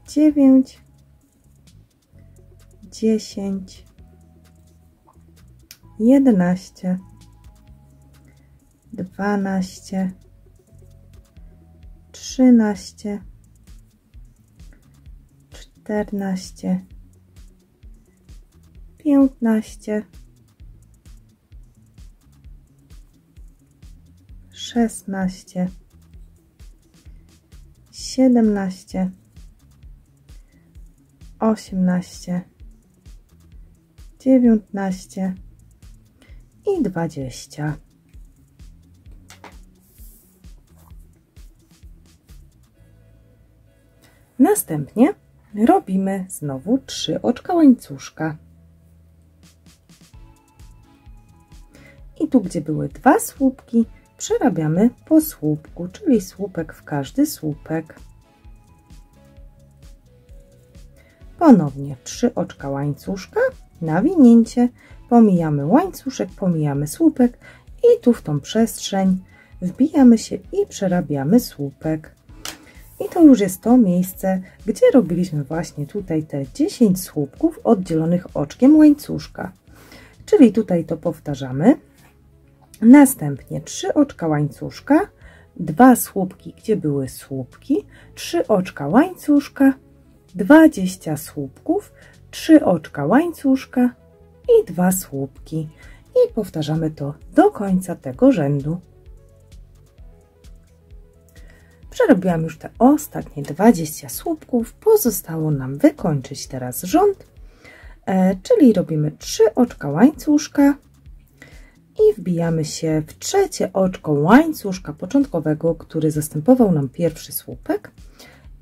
9, 10, 11, 12, 13, 14, 15, 16, 17, 18, 19 i 20. Następnie robimy znowu 3 oczka łańcuszka. I tu, gdzie były 2 słupki, przerabiamy po słupku, czyli słupek w każdy słupek. Ponownie 3 oczka łańcuszka, nawinięcie, pomijamy łańcuszek, pomijamy słupek i tu w tą przestrzeń wbijamy się i przerabiamy słupek. I to już jest to miejsce, gdzie robiliśmy właśnie tutaj te 10 słupków oddzielonych oczkiem łańcuszka. Czyli tutaj to powtarzamy. Następnie 3 oczka łańcuszka, 2 słupki, gdzie były słupki, 3 oczka łańcuszka, 20 słupków, 3 oczka łańcuszka i 2 słupki. I powtarzamy to do końca tego rzędu. Przerobiłam już te ostatnie 20 słupków. Pozostało nam wykończyć teraz rząd, czyli robimy 3 oczka łańcuszka i wbijamy się w trzecie oczko łańcuszka początkowego, który zastępował nam pierwszy słupek,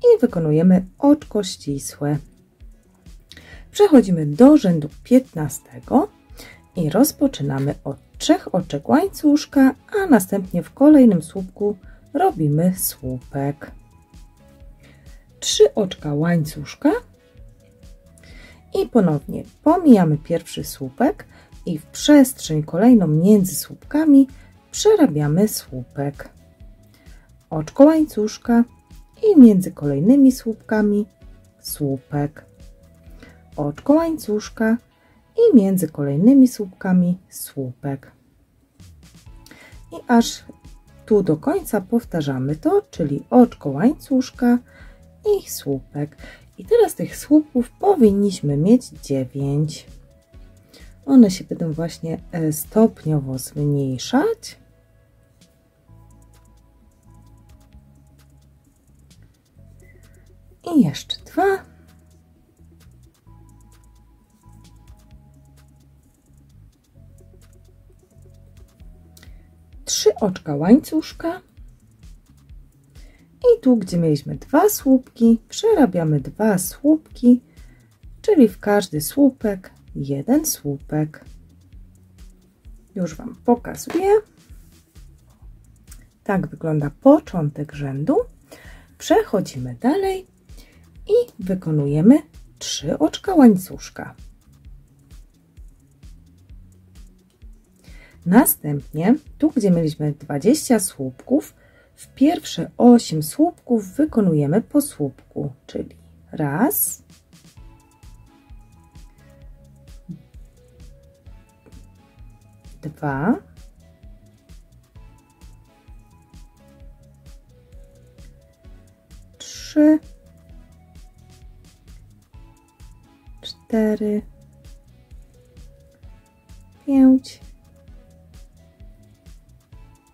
i wykonujemy oczko ścisłe. Przechodzimy do rzędu 15 i rozpoczynamy od 3 oczek łańcuszka, a następnie w kolejnym słupku robimy słupek. 3 oczka łańcuszka i ponownie pomijamy pierwszy słupek i w przestrzeń kolejną między słupkami przerabiamy słupek. Oczko łańcuszka i między kolejnymi słupkami słupek. Oczko łańcuszka i między kolejnymi słupkami słupek. I aż tu do końca powtarzamy to, czyli oczko łańcuszka i słupek. I teraz tych słupków powinniśmy mieć 9. One się będą właśnie stopniowo zmniejszać. I jeszcze 2. Trzy oczka łańcuszka. I tu, gdzie mieliśmy 2 słupki, przerabiamy 2 słupki, czyli w każdy słupek 1 słupek. Już Wam pokazuję. Tak wygląda początek rzędu. Przechodzimy dalej i wykonujemy 3 oczka łańcuszka. Następnie, tu gdzie mieliśmy 20 słupków, w pierwsze 8 słupków wykonujemy po słupku, czyli raz, dwa, trzy, 4, 5,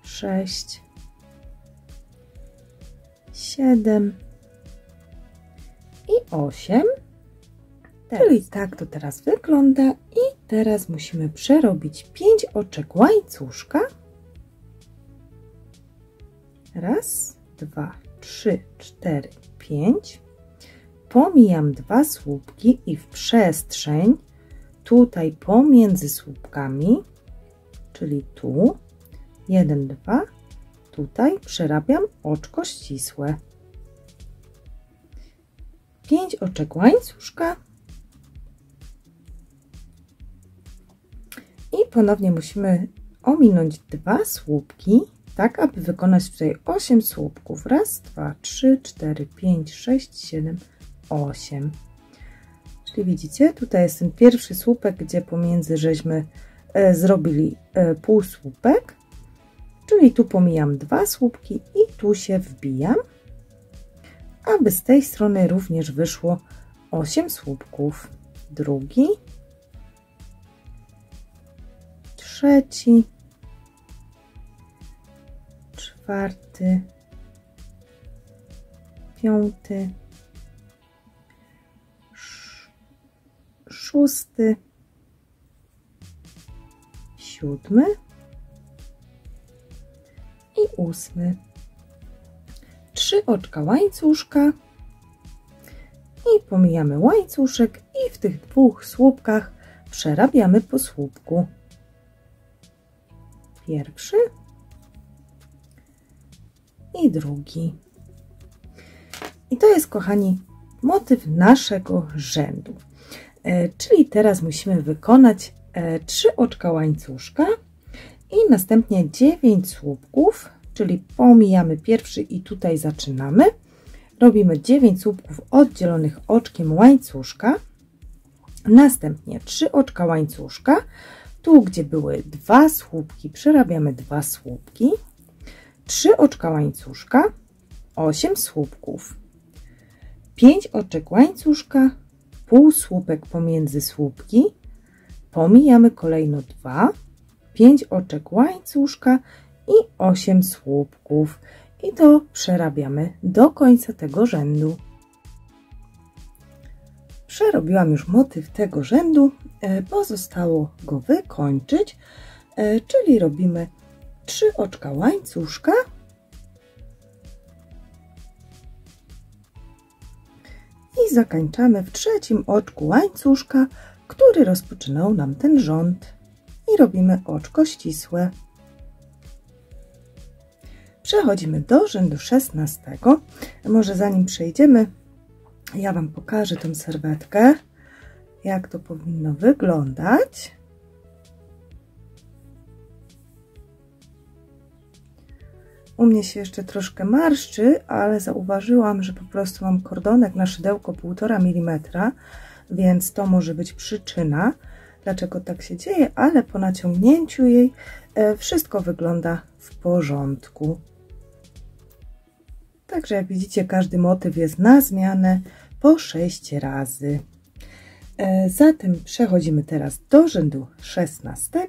6, 7 i 8. Czyli tak to teraz wygląda. I teraz musimy przerobić 5 oczek łańcuszka. Raz, 2, 3, 4, 5. Pomijam 2 słupki i w przestrzeń tutaj pomiędzy słupkami, czyli tu 1, 2, tutaj przerabiam oczko ścisłe. 5 oczek łańcuszka i ponownie musimy ominąć 2 słupki, tak aby wykonać tutaj 8 słupków. Raz, 2, 3, 4, 5, 6, 7, 8. Czyli widzicie, tutaj jest ten pierwszy słupek, gdzie pomiędzy żeśmy zrobili półsłupek, czyli tu pomijam 2 słupki i tu się wbijam, aby z tej strony również wyszło 8 słupków. Drugi, trzeci, czwarty, piąty, szósty, 7 i 8. 3 oczka łańcuszka i pomijamy łańcuszek i w tych 2 słupkach przerabiamy po słupku. Pierwszy i drugi. I to jest, kochani, motyw naszego rzędu. Czyli teraz musimy wykonać 3 oczka łańcuszka i następnie 9 słupków, czyli pomijamy pierwszy i tutaj zaczynamy. Robimy 9 słupków oddzielonych oczkiem łańcuszka. Następnie 3 oczka łańcuszka. Tu, gdzie były 2 słupki, przerabiamy 2 słupki. 3 oczka łańcuszka, 8 słupków. 5 oczek łańcuszka, półsłupek pomiędzy słupki. Pomijamy kolejno 2, 5 oczek łańcuszka i 8 słupków. I to przerabiamy do końca tego rzędu. Przerobiłam już motyw tego rzędu, pozostało go wykończyć, czyli robimy 3 oczka łańcuszka i zakończamy w trzecim oczku łańcuszka, który rozpoczynał nam ten rząd, i robimy oczko ścisłe. Przechodzimy do rzędu 16. Może zanim przejdziemy, ja Wam pokażę tę serwetkę, jak to powinno wyglądać. U mnie się jeszcze troszkę marszczy, ale zauważyłam, że po prostu mam kordonek na szydełko 1,5 mm, więc to może być przyczyna, dlaczego tak się dzieje, ale po naciągnięciu jej wszystko wygląda w porządku. Także jak widzicie, każdy motyw jest na zmianę po 6 razy. Zatem przechodzimy teraz do rzędu 16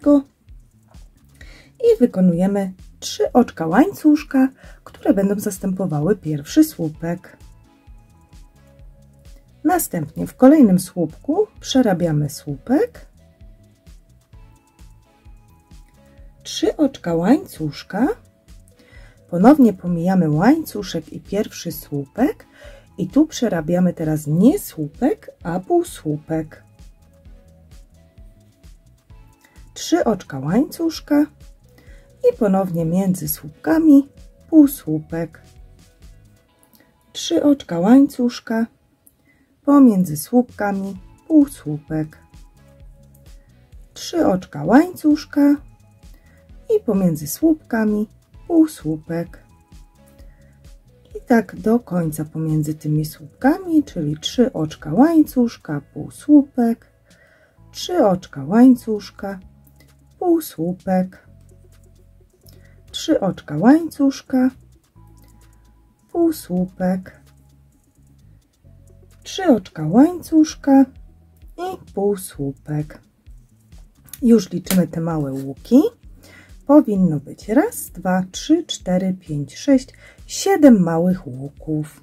i wykonujemy 3 oczka łańcuszka, które będą zastępowały pierwszy słupek. Następnie w kolejnym słupku przerabiamy słupek, 3 oczka łańcuszka, ponownie pomijamy łańcuszek i pierwszy słupek i tu przerabiamy teraz nie słupek, a półsłupek. 3 oczka łańcuszka i ponownie między słupkami półsłupek. 3 oczka łańcuszka, pomiędzy słupkami półsłupek. 3 oczka łańcuszka i pomiędzy słupkami półsłupek. I tak do końca pomiędzy tymi słupkami, czyli 3 oczka łańcuszka, półsłupek, 3 oczka łańcuszka, półsłupek, 3 oczka łańcuszka, półsłupek, 3 oczka łańcuszka i półsłupek. Już liczymy te małe łuki. Powinno być 1, 2, 3, 4, 5, 6, 7 małych łuków.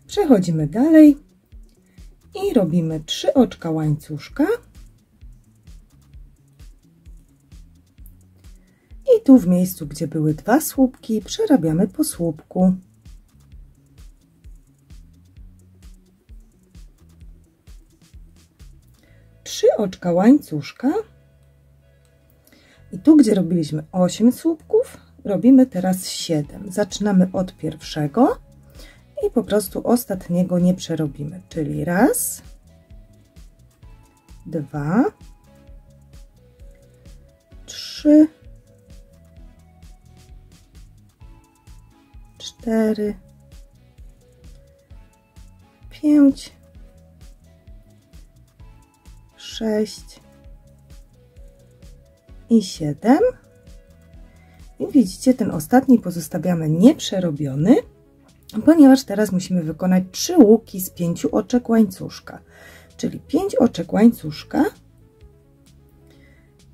Przechodzimy dalej i robimy 3 oczka łańcuszka. I tu w miejscu, gdzie były 2 słupki, przerabiamy po słupku. Trzy oczka łańcuszka. I tu, gdzie robiliśmy 8 słupków, robimy teraz 7. Zaczynamy od pierwszego i po prostu ostatniego nie przerobimy, czyli 1, 2, 3, 4, 5, 6 i 7. I widzicie, ten ostatni pozostawiamy nieprzerobiony, ponieważ teraz musimy wykonać 3 łuki z 5 oczek łańcuszka, czyli 5 oczek łańcuszka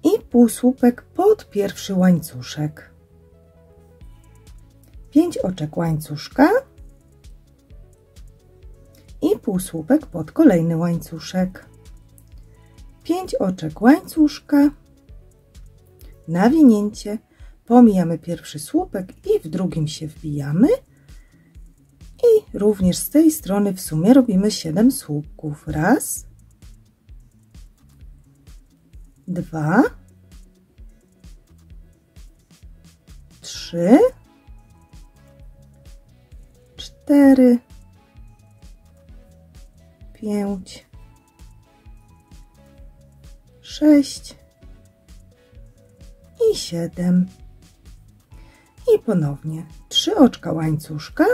i półsłupek pod pierwszy łańcuszek. 5 oczek łańcuszka i półsłupek pod kolejny łańcuszek. 5 oczek łańcuszka, nawinięcie, pomijamy pierwszy słupek i w drugim się wbijamy i również z tej strony w sumie robimy 7 słupków. 1, 2, 3, 4, 5, 6 i 7. I ponownie 3 oczka łańcuszka,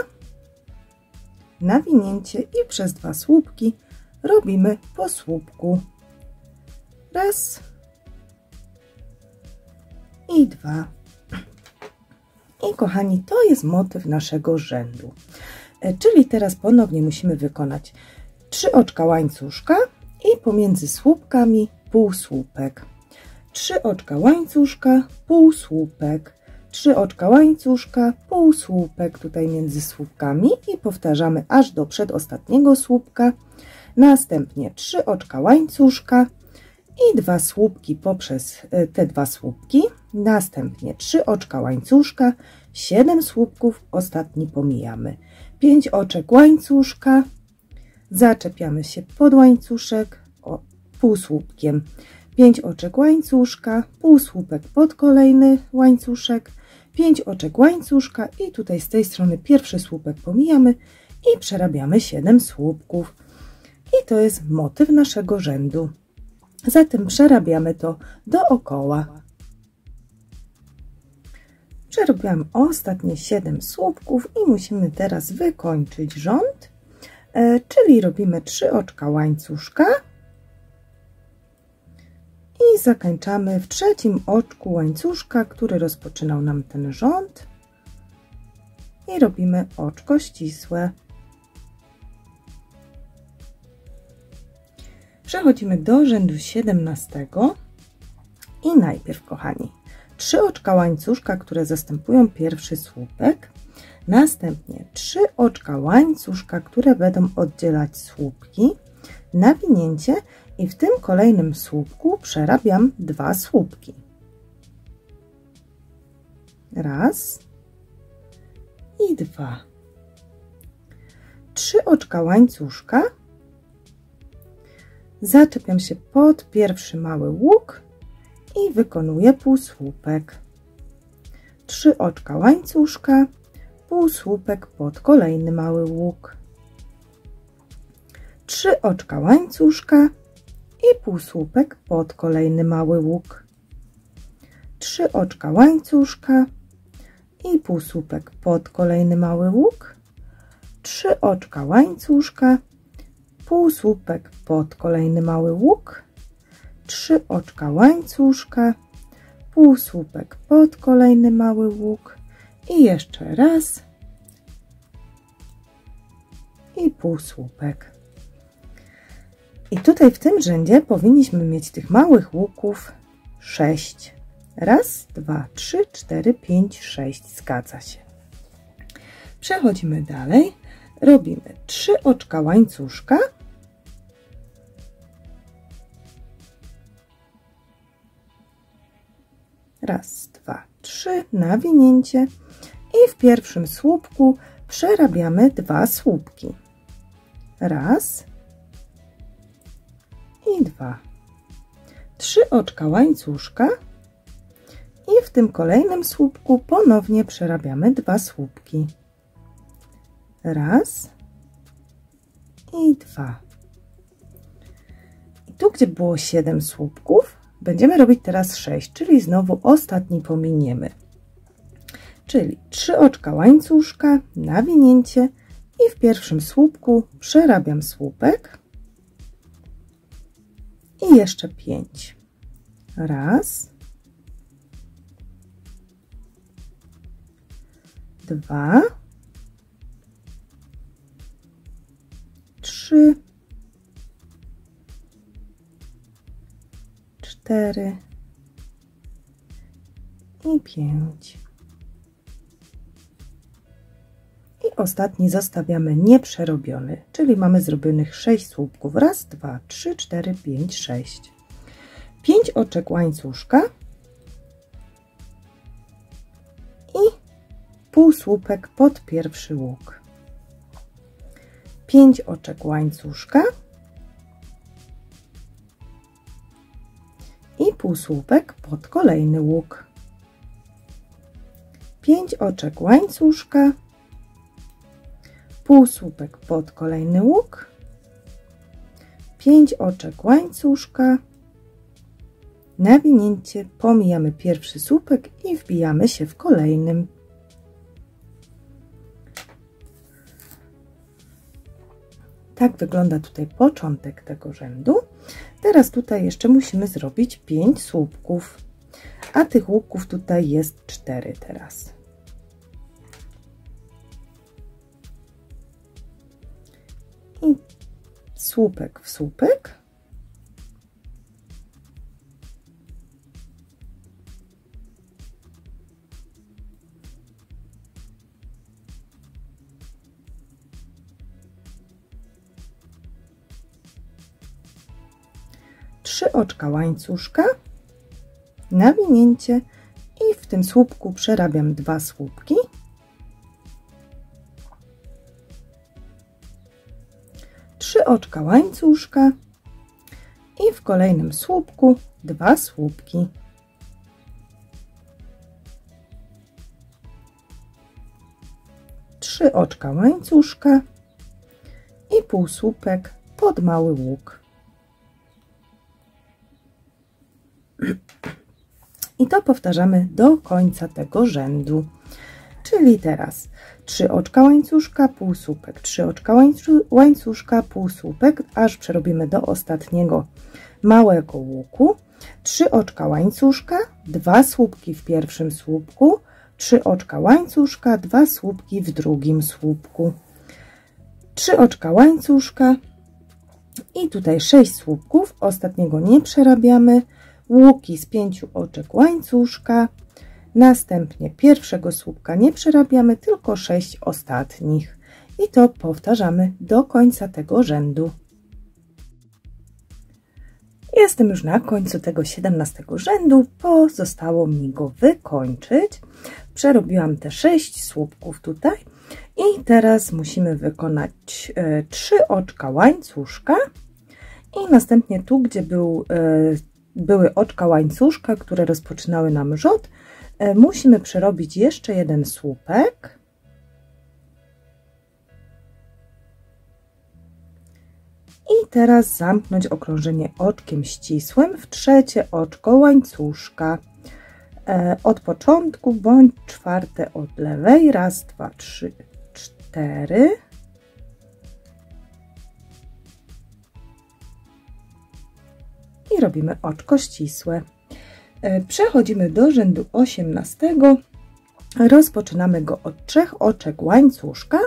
nawinięcie i przez 2 słupki robimy po słupku. 1 i 2. I kochani, to jest motyw naszego rzędu. Czyli teraz ponownie musimy wykonać 3 oczka łańcuszka i pomiędzy słupkami półsłupek. 3 oczka łańcuszka, półsłupek. 3 oczka łańcuszka, półsłupek tutaj między słupkami i powtarzamy aż do przedostatniego słupka. Następnie 3 oczka łańcuszka i 2 słupki poprzez te 2 słupki. Następnie 3 oczka łańcuszka, 7 słupków, ostatni pomijamy. 5 oczek łańcuszka, zaczepiamy się pod łańcuszek półsłupkiem, 5 oczek łańcuszka, półsłupek pod kolejny łańcuszek, 5 oczek łańcuszka i tutaj z tej strony pierwszy słupek pomijamy i przerabiamy 7 słupków. I to jest motyw naszego rzędu. Zatem przerabiamy to dookoła. Przerobiłam ostatnie 7 słupków i musimy teraz wykończyć rząd, czyli robimy 3 oczka łańcuszka i zakończamy w trzecim oczku łańcuszka, który rozpoczynał nam ten rząd, i robimy oczko ścisłe. Przechodzimy do rzędu 17 i najpierw, kochani, 3 oczka łańcuszka, które zastępują pierwszy słupek, następnie 3 oczka łańcuszka, które będą oddzielać słupki, nawinięcie i w tym kolejnym słupku przerabiam 2 słupki. Raz i 2. 3 oczka łańcuszka, zaczepiam się pod pierwszy mały łuk i wykonuję półsłupek. 3 oczka łańcuszka, półsłupek pod kolejny mały łuk. 3 oczka łańcuszka i półsłupek pod kolejny mały łuk. 3 oczka łańcuszka i półsłupek pod kolejny mały łuk. 3 oczka łańcuszka, półsłupek pod kolejny mały łuk. 3 oczka łańcuszka, półsłupek pod kolejny mały łuk i jeszcze raz i półsłupek. I tutaj w tym rzędzie powinniśmy mieć tych małych łuków 6. Raz, 2, 3, 4, 5, 6. Zgadza się. Przechodzimy dalej. Robimy 3 oczka łańcuszka. Raz, 2, 3. Nawinięcie. I w pierwszym słupku przerabiamy 2 słupki. Raz i 2. 3 oczka łańcuszka i w tym kolejnym słupku ponownie przerabiamy 2 słupki. Raz i 2. I tu, gdzie było 7 słupków, będziemy robić teraz 6, czyli znowu ostatni pominiemy. Czyli 3 oczka łańcuszka, nawinięcie i w pierwszym słupku przerabiam słupek i jeszcze 5. Raz, 2, 3, 4 i 5. I ostatni zostawiamy nieprzerobiony, czyli mamy zrobionych 6 słupków. Raz, 2, 3, 4, 5, 6. 5 oczek łańcuszka i półsłupek pod pierwszy łuk. 5 oczek łańcuszka i półsłupek pod kolejny łuk. 5 oczek łańcuszka, półsłupek pod kolejny łuk, 5 oczek łańcuszka, nawinięcie, pomijamy pierwszy słupek i wbijamy się w kolejnym. Tak wygląda tutaj początek tego rzędu. Teraz tutaj jeszcze musimy zrobić 5 słupków, a tych łuków tutaj jest 4 teraz. I słupek w słupek. Trzy oczka łańcuszka, nawinięcie i w tym słupku przerabiam 2 słupki. 3 oczka łańcuszka i w kolejnym słupku 2 słupki. Trzy oczka łańcuszka i półsłupek pod mały łuk. I to powtarzamy do końca tego rzędu. Czyli teraz 3 oczka łańcuszka, półsłupek, 3 oczka łańcuszka, półsłupek, aż przerobimy do ostatniego małego łuku. 3 oczka łańcuszka, 2 słupki w pierwszym słupku, 3 oczka łańcuszka, 2 słupki w drugim słupku. 3 oczka łańcuszka i tutaj 6 słupków, ostatniego nie przerabiamy. Łuki z 5 oczek łańcuszka, następnie pierwszego słupka nie przerabiamy, tylko 6 ostatnich i to powtarzamy do końca tego rzędu. Jestem już na końcu tego 17 rzędu, pozostało mi go wykończyć. Przerobiłam te 6 słupków tutaj i teraz musimy wykonać 3 oczka łańcuszka i następnie tu, gdzie były oczka łańcuszka, które rozpoczynały nam rzut, musimy przerobić jeszcze jeden słupek i teraz zamknąć okrążenie oczkiem ścisłym w trzecie oczko łańcuszka od początku bądź czwarte od lewej. Raz, 2, 3, 4. I robimy oczko ścisłe. Przechodzimy do rzędu 18. Rozpoczynamy go od 3 oczek łańcuszka,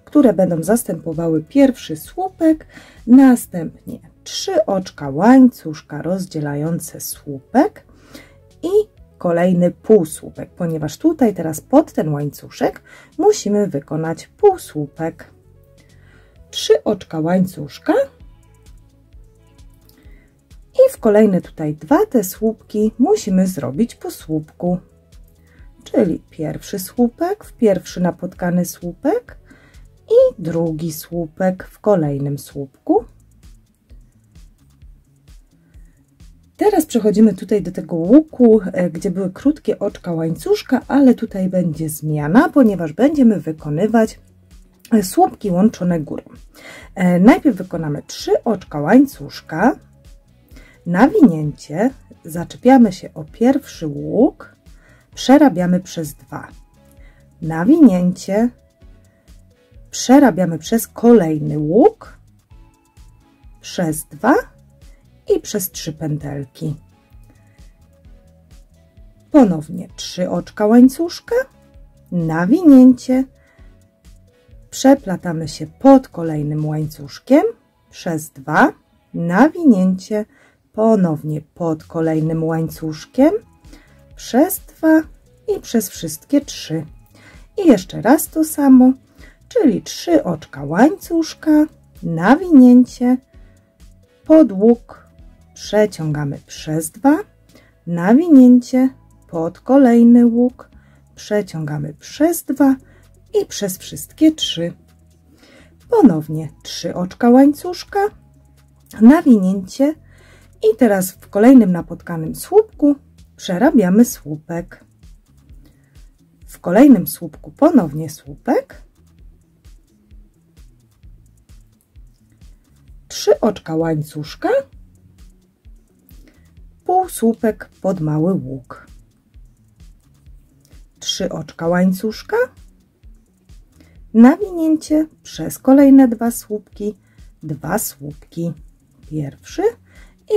które będą zastępowały pierwszy słupek, następnie 3 oczka łańcuszka rozdzielające słupek i kolejny półsłupek, ponieważ tutaj teraz pod ten łańcuszek musimy wykonać półsłupek. 3 oczka łańcuszka i w kolejne tutaj 2 te słupki musimy zrobić po słupku, czyli pierwszy słupek w pierwszy napotkany słupek i drugi słupek w kolejnym słupku. Teraz przechodzimy tutaj do tego łuku, gdzie były krótkie oczka łańcuszka, ale tutaj będzie zmiana, ponieważ będziemy wykonywać słupki łączone górą. Najpierw wykonamy 3 oczka łańcuszka, nawinięcie, zaczepiamy się o pierwszy łuk, przerabiamy przez 2, nawinięcie, przerabiamy przez kolejny łuk, przez 2 i przez 3 pętelki. Ponownie 3 oczka łańcuszka, nawinięcie, przeplatamy się pod kolejnym łańcuszkiem, przez 2, nawinięcie, ponownie pod kolejnym łańcuszkiem, przez 2 i przez wszystkie 3. I jeszcze raz to samo, czyli 3 oczka łańcuszka, nawinięcie, pod łuk, przeciągamy przez 2, nawinięcie, pod kolejny łuk, przeciągamy przez 2 i przez wszystkie 3. Ponownie 3 oczka łańcuszka, nawinięcie i teraz w kolejnym napotkanym słupku przerabiamy słupek. W kolejnym słupku ponownie słupek, 3 oczka łańcuszka, półsłupek pod mały łuk, 3 oczka łańcuszka, nawinięcie przez kolejne 2 słupki, 2 słupki, pierwszy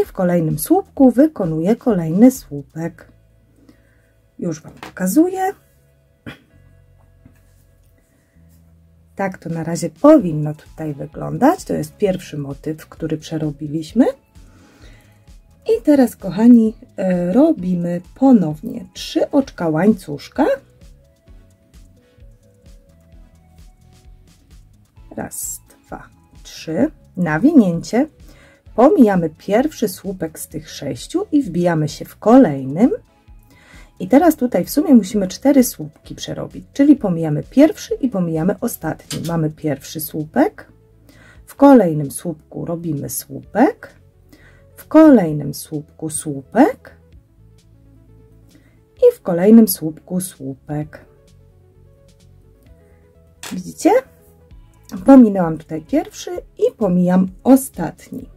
i w kolejnym słupku wykonuję kolejny słupek. Już Wam pokazuję. Tak to na razie powinno tutaj wyglądać. To jest pierwszy motyw, który przerobiliśmy. I teraz, kochani, robimy ponownie 3 oczka łańcuszka. Raz, 2, 3. Nawinięcie. Pomijamy pierwszy słupek z tych 6 i wbijamy się w kolejnym. I teraz tutaj w sumie musimy 4 słupki przerobić, czyli pomijamy pierwszy i pomijamy ostatni. Mamy pierwszy słupek, w kolejnym słupku robimy słupek, w kolejnym słupku słupek i w kolejnym słupku słupek. Widzicie? Pominęłam tutaj pierwszy i pomijam ostatni.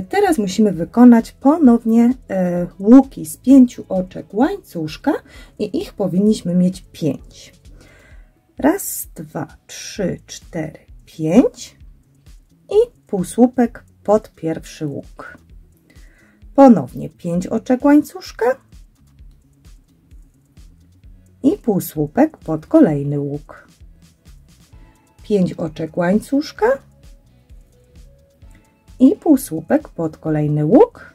Teraz musimy wykonać ponownie łuki z 5 oczek łańcuszka i ich powinniśmy mieć 5. Raz, 2, 3, 4, 5 i półsłupek pod pierwszy łuk. Ponownie 5 oczek łańcuszka i półsłupek pod kolejny łuk. 5 oczek łańcuszka i półsłupek pod kolejny łuk,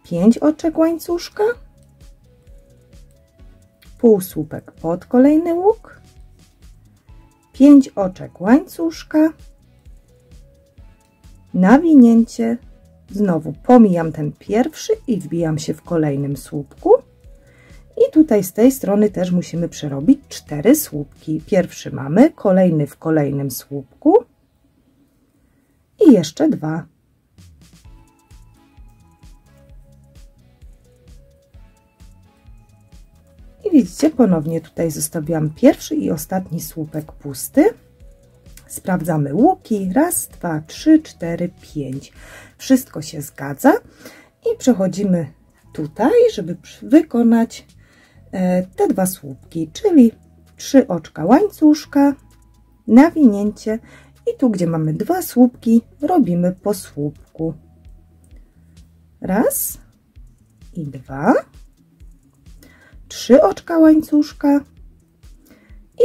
5 oczek łańcuszka, półsłupek pod kolejny łuk, 5 oczek łańcuszka, nawinięcie, znowu pomijam ten pierwszy i wbijam się w kolejnym słupku i tutaj z tej strony też musimy przerobić 4 słupki. Pierwszy mamy, kolejny w kolejnym słupku i jeszcze 2. I widzicie, ponownie tutaj zostawiłam pierwszy i ostatni słupek pusty. Sprawdzamy łuki. Raz, 2, 3, 4, 5. Wszystko się zgadza i przechodzimy tutaj, żeby wykonać te 2 słupki, czyli 3 oczka łańcuszka, nawinięcie i tu, gdzie mamy 2 słupki, robimy po słupku. Raz i 2, 3 oczka łańcuszka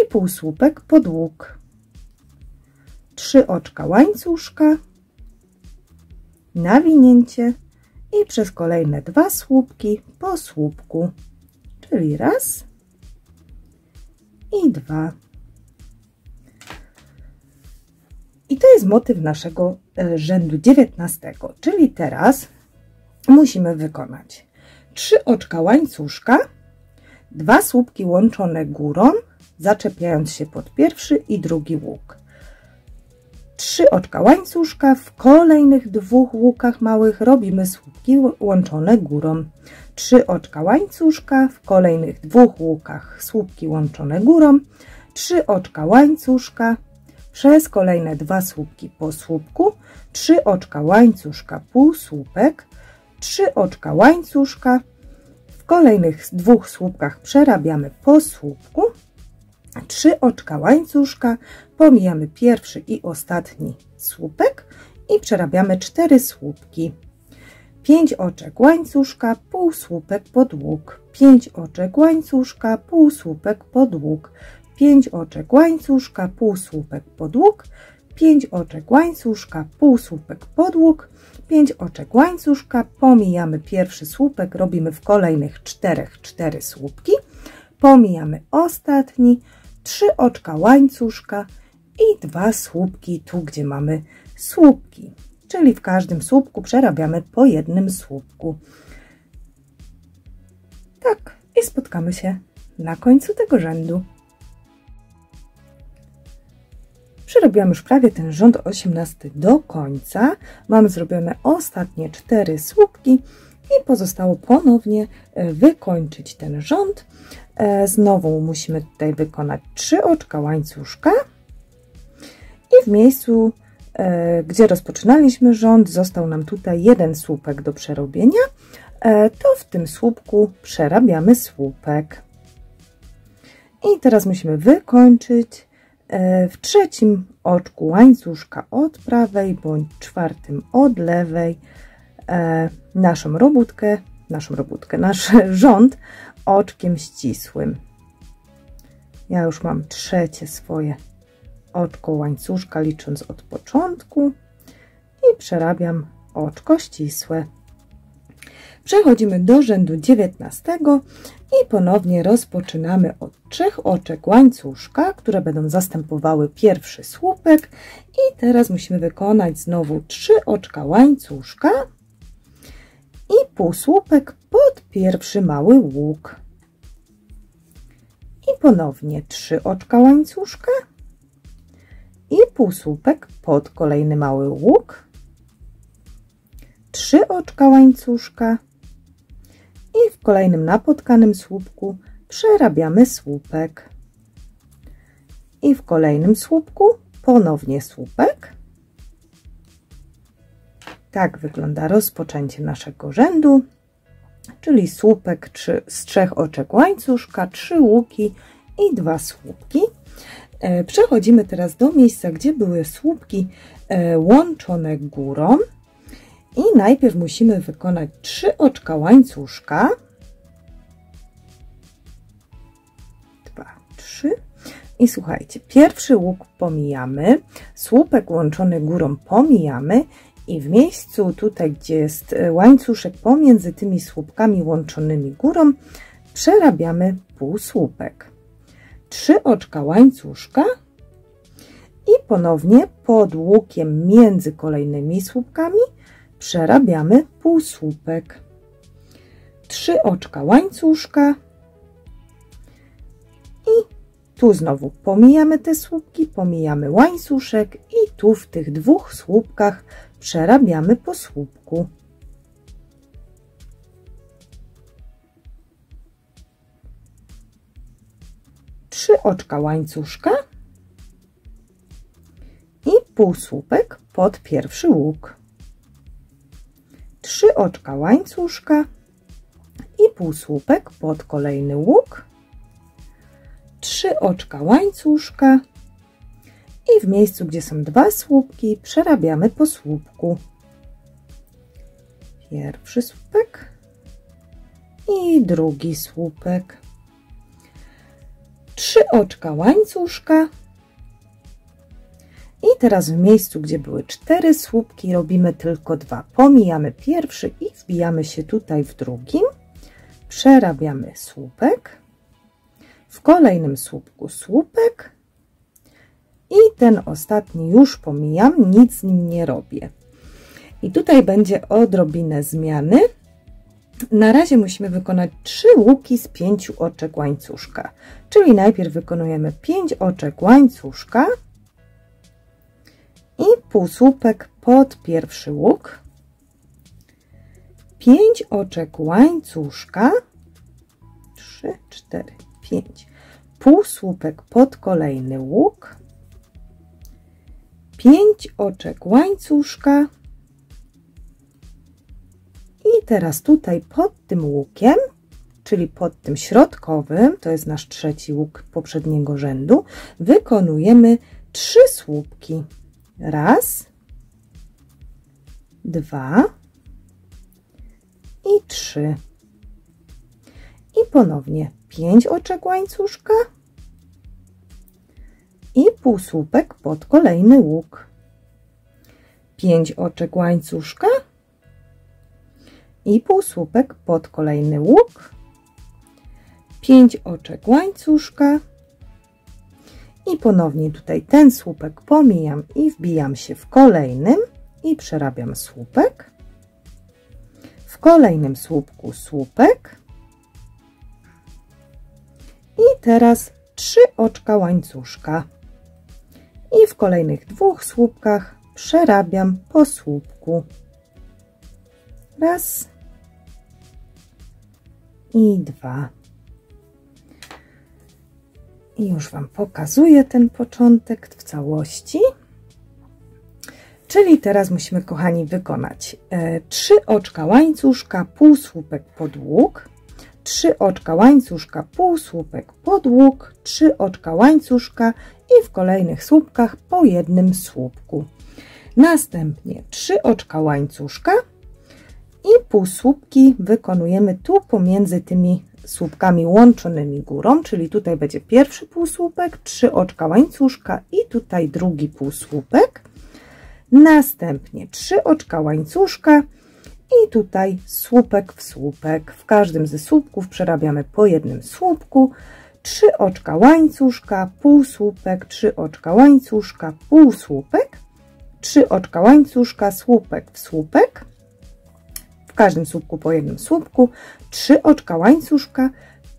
i półsłupek pod łuk. 3 oczka łańcuszka, nawinięcie i przez kolejne 2 słupki po słupku, czyli raz i 2. I to jest motyw naszego rzędu 19, czyli teraz musimy wykonać 3 oczka łańcuszka, 2 słupki łączone górą, zaczepiając się pod pierwszy i drugi łuk. 3 oczka łańcuszka, w kolejnych 2 łukach małych robimy słupki łączone górą. 3 oczka łańcuszka, w kolejnych 2 łukach słupki łączone górą. 3 oczka łańcuszka, przez kolejne 2 słupki po słupku. 3 oczka łańcuszka, półsłupek. 3 oczka łańcuszka, w kolejnych 2 słupkach przerabiamy po słupku. 3 oczka łańcuszka, pomijamy pierwszy i ostatni słupek i przerabiamy 4 słupki. 5 oczek łańcuszka, półsłupek pod łuk. 5 oczek łańcuszka, półsłupek pod łuk. 5 oczek łańcuszka, półsłupek pod łuk. 5 oczek łańcuszka, półsłupek pod łuk. 5 oczek łańcuszka, pomijamy pierwszy słupek, robimy w kolejnych 4 słupki. Pomijamy ostatni, 3 oczka łańcuszka i 2 słupki tu, gdzie mamy słupki, czyli w każdym słupku przerabiamy po jednym słupku. Tak, i spotkamy się na końcu tego rzędu. Przerobiłam już prawie ten rząd 18 do końca. Mam zrobione ostatnie 4 słupki i pozostało ponownie wykończyć ten rząd. Znowu musimy tutaj wykonać 3 oczka łańcuszka i w miejscu, gdzie rozpoczynaliśmy rząd, został nam tutaj 1 słupek do przerobienia. To w tym słupku przerabiamy słupek. I teraz musimy wykończyć w 3. oczku łańcuszka od prawej bądź 4. od lewej nasz rząd oczkiem ścisłym. Ja już mam 3. swoje oczko łańcuszka, licząc od początku, i przerabiam oczko ścisłe. Przechodzimy do rzędu 19 i ponownie rozpoczynamy od 3 oczek łańcuszka, które będą zastępowały pierwszy słupek, i teraz musimy wykonać znowu 3 oczka łańcuszka i półsłupek pod pierwszy mały łuk. I ponownie 3 oczka łańcuszka i półsłupek pod kolejny mały łuk, 3 oczka łańcuszka i w kolejnym napotkanym słupku przerabiamy słupek i w kolejnym słupku ponownie słupek. Tak wygląda rozpoczęcie naszego rzędu, czyli słupek z 3 oczek łańcuszka, 3 łuki i 2 słupki. Przechodzimy teraz do miejsca, gdzie były słupki łączone górą i najpierw musimy wykonać 3 oczka łańcuszka, 2, 3 i słuchajcie, pierwszy łuk pomijamy, słupek łączony górą pomijamy i w miejscu tutaj, gdzie jest łańcuszek pomiędzy tymi słupkami łączonymi górą, przerabiamy półsłupek, 3 oczka łańcuszka i ponownie pod łukiem między kolejnymi słupkami przerabiamy półsłupek, 3 oczka łańcuszka i tu znowu pomijamy te słupki, pomijamy łańcuszek i tu w tych 2 słupkach przerabiamy po słupku. Trzy oczka łańcuszka i półsłupek pod pierwszy łuk. 3 oczka łańcuszka i półsłupek pod kolejny łuk. 3 oczka łańcuszka i w miejscu, gdzie są 2 słupki, przerabiamy po słupku. Pierwszy słupek i drugi słupek. 3 oczka łańcuszka i teraz w miejscu, gdzie były 4 słupki, robimy tylko 2. Pomijamy pierwszy i wbijamy się tutaj w drugim. Przerabiamy słupek. W kolejnym słupku słupek i ten ostatni już pomijam, nic z nim nie robię. I tutaj będzie odrobinę zmiany. Na razie musimy wykonać 3 łuki z 5 oczek łańcuszka, czyli najpierw wykonujemy 5 oczek łańcuszka i półsłupek pod pierwszy łuk, 5 oczek łańcuszka, 3, 4, 5, półsłupek pod kolejny łuk, 5 oczek łańcuszka i teraz tutaj pod tym łukiem, czyli pod tym środkowym, to jest nasz trzeci łuk poprzedniego rzędu, wykonujemy 3 słupki. 1, 2 i 3. I ponownie 5 oczek łańcuszka i półsłupek pod kolejny łuk. 5 oczek łańcuszka i półsłupek pod kolejny łuk. 5 oczek łańcuszka i ponownie tutaj ten słupek pomijam i wbijam się w kolejnym i przerabiam słupek. W kolejnym słupku słupek i teraz 3 oczka łańcuszka i w kolejnych 2 słupkach przerabiam po słupku. 1 i 2. I już Wam pokazuję ten początek w całości. Czyli teraz musimy, kochani, wykonać 3 oczka łańcuszka, półsłupek pod łuk, 3 oczka łańcuszka, półsłupek pod łuk, 3 oczka łańcuszka i w kolejnych słupkach po jednym słupku. Następnie 3 oczka łańcuszka i półsłupki wykonujemy tu pomiędzy tymi słupkami łączonymi górą, czyli tutaj będzie pierwszy półsłupek, 3 oczka łańcuszka i tutaj drugi półsłupek. Następnie 3 oczka łańcuszka i tutaj słupek w słupek. W każdym ze słupków przerabiamy po jednym słupku. 3 oczka łańcuszka, półsłupek, 3 oczka łańcuszka, półsłupek, 3 oczka łańcuszka, słupek w słupek. W każdym słupku po jednym słupku, 3 oczka łańcuszka,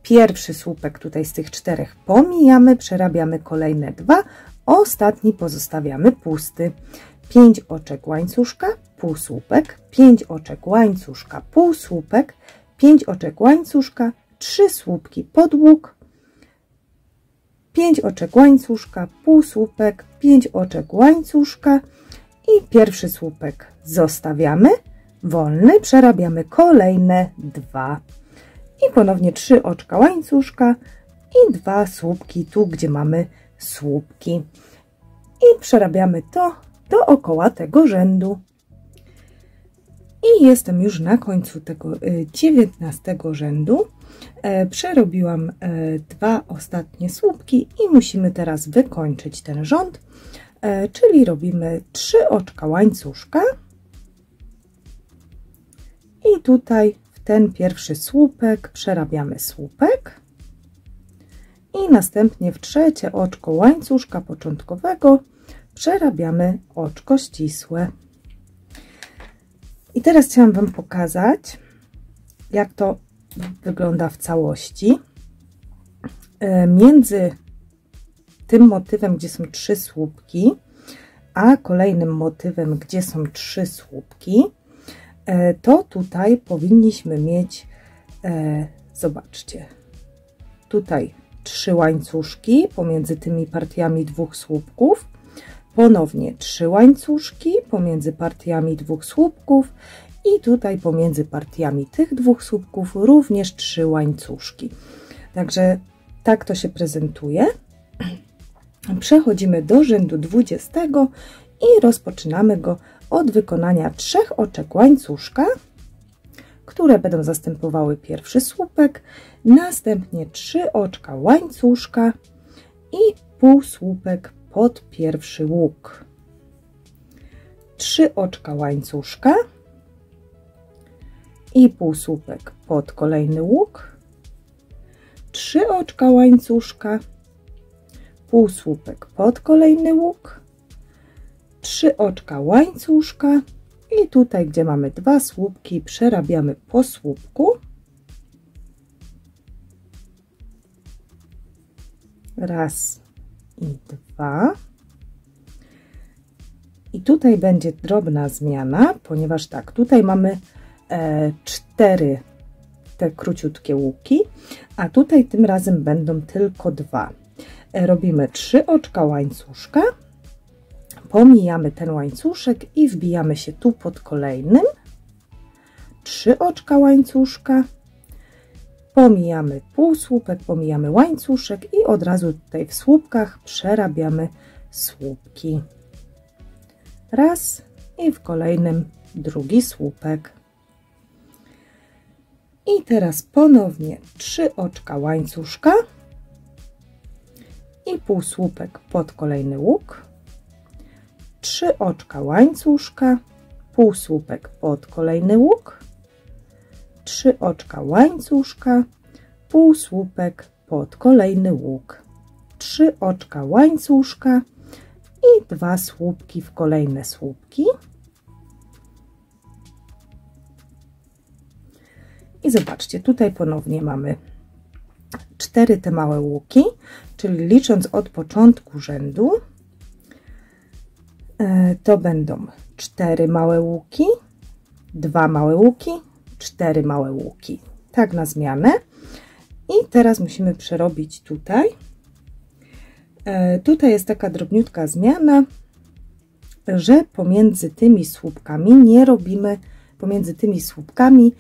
pierwszy słupek tutaj z tych 4 pomijamy, przerabiamy kolejne 2 ostatni pozostawiamy pusty. 5 oczek łańcuszka, półsłupek, 5 oczek łańcuszka, półsłupek, 5 oczek łańcuszka, 3 słupki pod łuk, 5 oczek łańcuszka, półsłupek, 5 oczek łańcuszka i pierwszy słupek zostawiamy wolny, przerabiamy kolejne 2 i ponownie 3 oczka łańcuszka i 2 słupki tu, gdzie mamy słupki, i przerabiamy to dookoła tego rzędu. I jestem już na końcu tego 19 rzędu. Przerobiłam 2 ostatnie słupki i musimy teraz wykończyć ten rząd, czyli robimy 3 oczka łańcuszka i tutaj w ten pierwszy słupek przerabiamy słupek i następnie w trzecie oczko łańcuszka początkowego przerabiamy oczko ścisłe. I teraz chciałam Wam pokazać, jak to wygląda w całości. Między tym motywem, gdzie są 3 słupki, a kolejnym motywem, gdzie są 3 słupki, to tutaj powinniśmy mieć, zobaczcie, tutaj 3 łańcuszki pomiędzy tymi partiami 2 słupków, ponownie 3 łańcuszki pomiędzy partiami 2 słupków i tutaj pomiędzy partiami tych 2 słupków również 3 łańcuszki. Także tak to się prezentuje. Przechodzimy do rzędu 20 i rozpoczynamy go od wykonania 3 oczek łańcuszka, które będą zastępowały pierwszy słupek, następnie 3 oczka łańcuszka i półsłupek pod pierwszy łuk, 3 oczka łańcuszka i półsłupek pod kolejny łuk, 3 oczka łańcuszka, półsłupek pod kolejny łuk, 3 oczka łańcuszka i tutaj, gdzie mamy 2 słupki, przerabiamy po słupku, raz i 2. I tutaj będzie drobna zmiana, ponieważ tak, tutaj mamy 4 te króciutkie łuki, a tutaj tym razem będą tylko 2. Robimy 3 oczka łańcuszka, pomijamy ten łańcuszek i wbijamy się tu pod kolejnym, 3 oczka łańcuszka, pomijamy półsłupek, pomijamy łańcuszek i od razu tutaj w słupkach przerabiamy słupki. Raz i w kolejnym drugi słupek. I teraz ponownie 3 oczka łańcuszka i półsłupek pod kolejny łuk, 3 oczka łańcuszka, półsłupek pod kolejny łuk, 3 oczka łańcuszka, półsłupek pod kolejny łuk, 3 oczka łańcuszka i 2 słupki w kolejne słupki. I zobaczcie, tutaj ponownie mamy 4 te małe łuki, czyli licząc od początku rzędu, to będą 4 małe łuki, 2 małe łuki, 4 małe łuki, tak na zmianę. I teraz musimy przerobić tutaj. Tutaj jest taka drobniutka zmiana, że pomiędzy tymi słupkami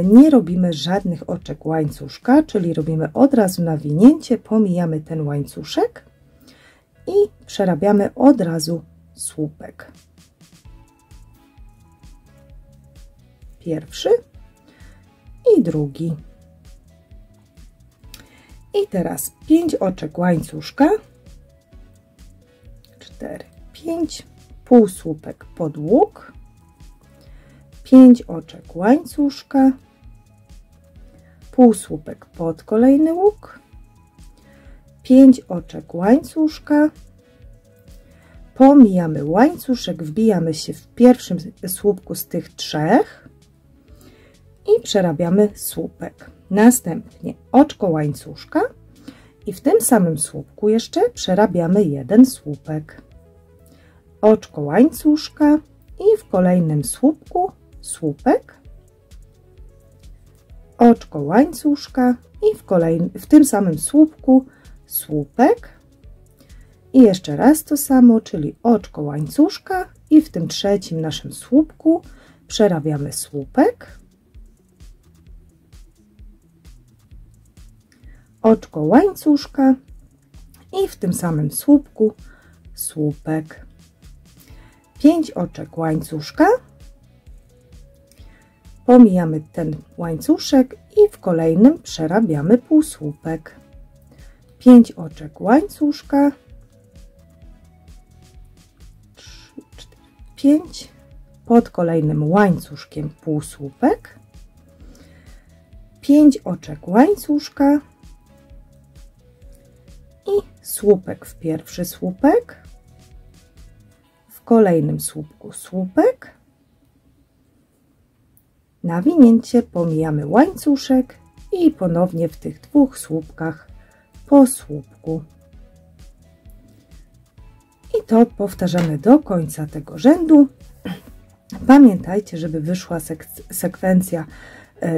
nie robimy żadnych oczek łańcuszka, czyli robimy od razu nawinięcie, pomijamy ten łańcuszek i przerabiamy od razu słupek. Pierwszy i drugi. I teraz 5 oczek łańcuszka, 4, 5, półsłupek pod łuk, 5 oczek łańcuszka, półsłupek pod kolejny łuk, 5 oczek łańcuszka, pomijamy łańcuszek, wbijamy się w pierwszym słupku z tych 3 i przerabiamy słupek. Następnie oczko łańcuszka I w tym samym słupku jeszcze przerabiamy jeden słupek. Oczko łańcuszka i w kolejnym słupku słupek, oczko łańcuszka i w tym samym słupku słupek i jeszcze raz to samo, czyli oczko łańcuszka i w tym trzecim naszym słupku przerabiamy słupek, oczko łańcuszka i w tym samym słupku słupek. 5 oczek łańcuszka, pomijamy ten łańcuszek i w kolejnym przerabiamy półsłupek. 5 oczek łańcuszka, 3, 4, 5, pod kolejnym łańcuszkiem półsłupek, 5 oczek łańcuszka i słupek w pierwszy słupek, w kolejnym słupku słupek, nawinięcie, pomijamy łańcuszek i ponownie w tych dwóch słupkach po słupku. I to powtarzamy do końca tego rzędu. Pamiętajcie, żeby wyszła sekwencja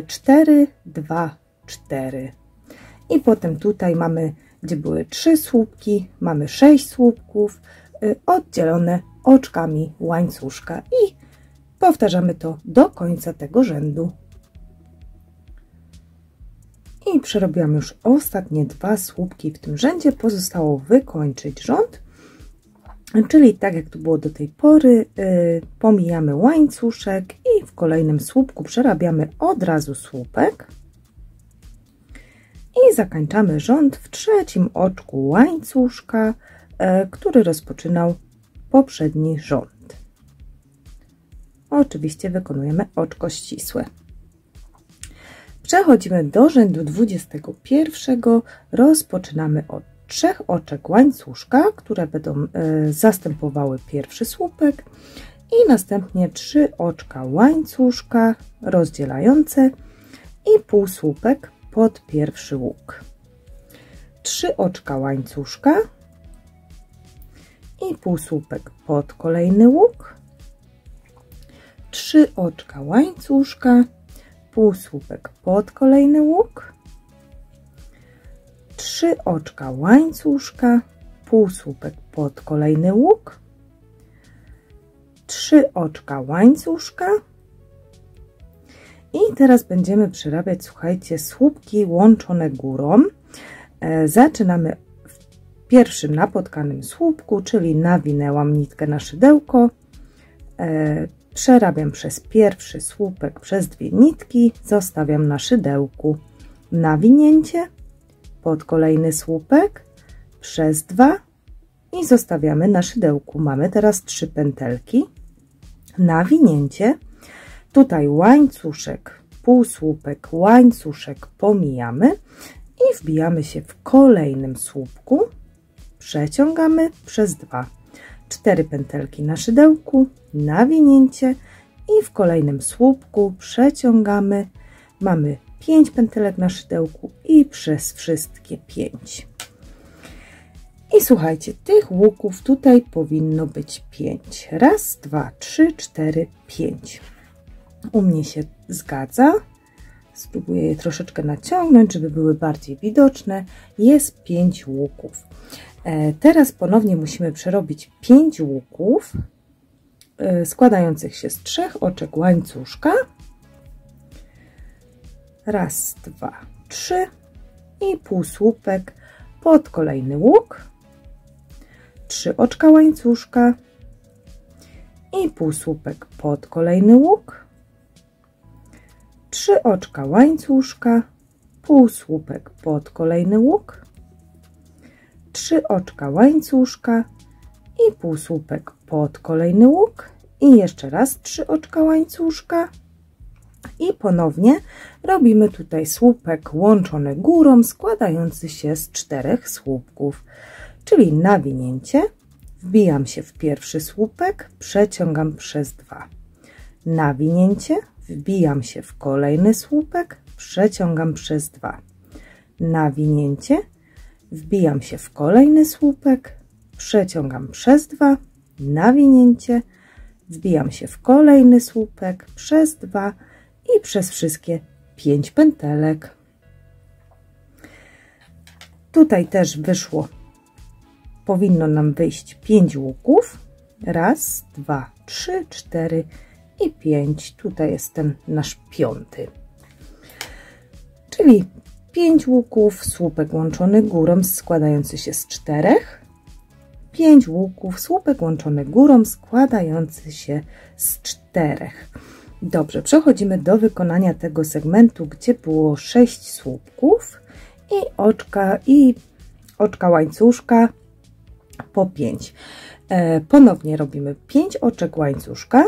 4, 2, 4. I potem tutaj mamy, gdzie były 3 słupki, mamy 6 słupków oddzielone oczkami łańcuszka i powtarzamy to do końca tego rzędu. I przerobiłam już ostatnie 2 słupki w tym rzędzie. Pozostało wykończyć rząd, czyli tak jak to było do tej pory, pomijamy łańcuszek i w kolejnym słupku przerabiamy od razu słupek i zakończamy rząd w trzecim oczku łańcuszka, który rozpoczynał poprzedni rząd. Oczywiście wykonujemy oczko ścisłe. Przechodzimy do rzędu 21. Rozpoczynamy od 3 oczek łańcuszka, które będą zastępowały pierwszy słupek i następnie 3 oczka łańcuszka rozdzielające i półsłupek pod pierwszy łuk. 3 oczka łańcuszka i półsłupek pod kolejny łuk, 3 oczka łańcuszka, półsłupek pod kolejny łuk, 3 oczka łańcuszka, półsłupek pod kolejny łuk, 3 oczka łańcuszka i teraz będziemy przerabiać, słuchajcie, słupki łączone górą. Zaczynamy w pierwszym napotkanym słupku, czyli nawinęłam nitkę na szydełko, przerabiam przez pierwszy słupek przez 2 nitki, zostawiam na szydełku, nawinięcie, pod kolejny słupek przez 2 i zostawiamy na szydełku. Mamy teraz 3 pętelki, nawinięcie, tutaj łańcuszek, półsłupek, łańcuszek pomijamy i wbijamy się w kolejnym słupku, przeciągamy przez 2, 4 pętelki na szydełku, nawinięcie i w kolejnym słupku przeciągamy, mamy 5 pętelek na szydełku i przez wszystkie 5. I słuchajcie, tych łuków tutaj powinno być 5. Raz, 2, 3, 4, 5. U mnie się zgadza. Spróbuję je troszeczkę naciągnąć, żeby były bardziej widoczne. Jest 5 łuków. Teraz ponownie musimy przerobić 5 łuków składających się z 3 oczek łańcuszka. Raz, 2, 3 i półsłupek pod kolejny łuk, 3 oczka łańcuszka i półsłupek pod kolejny łuk, 3 oczka łańcuszka, półsłupek pod kolejny łuk, 3 oczka łańcuszka i półsłupek pod kolejny łuk i jeszcze raz 3 oczka łańcuszka i ponownie robimy tutaj słupek łączony górą składający się z 4 słupków, czyli nawinięcie, wbijam się w pierwszy słupek, przeciągam przez 2, nawinięcie, wbijam się w kolejny słupek, przeciągam przez 2, nawinięcie, wbijam się w kolejny słupek, przeciągam przez 2, nawinięcie, wbijam się w kolejny słupek, przez 2 i przez wszystkie 5 pętelek. Tutaj też wyszło, powinno nam wyjść 5 łuków. Raz, 2, 3, 4 i 5. Tutaj jest ten nasz 5. Czyli 5 łuków, słupek łączony górą składający się z 4. 5 łuków, słupek łączony górą składający się z 4. Dobrze, przechodzimy do wykonania tego segmentu, gdzie było 6 słupków i oczka łańcuszka po 5. Ponownie robimy 5 oczek łańcuszka,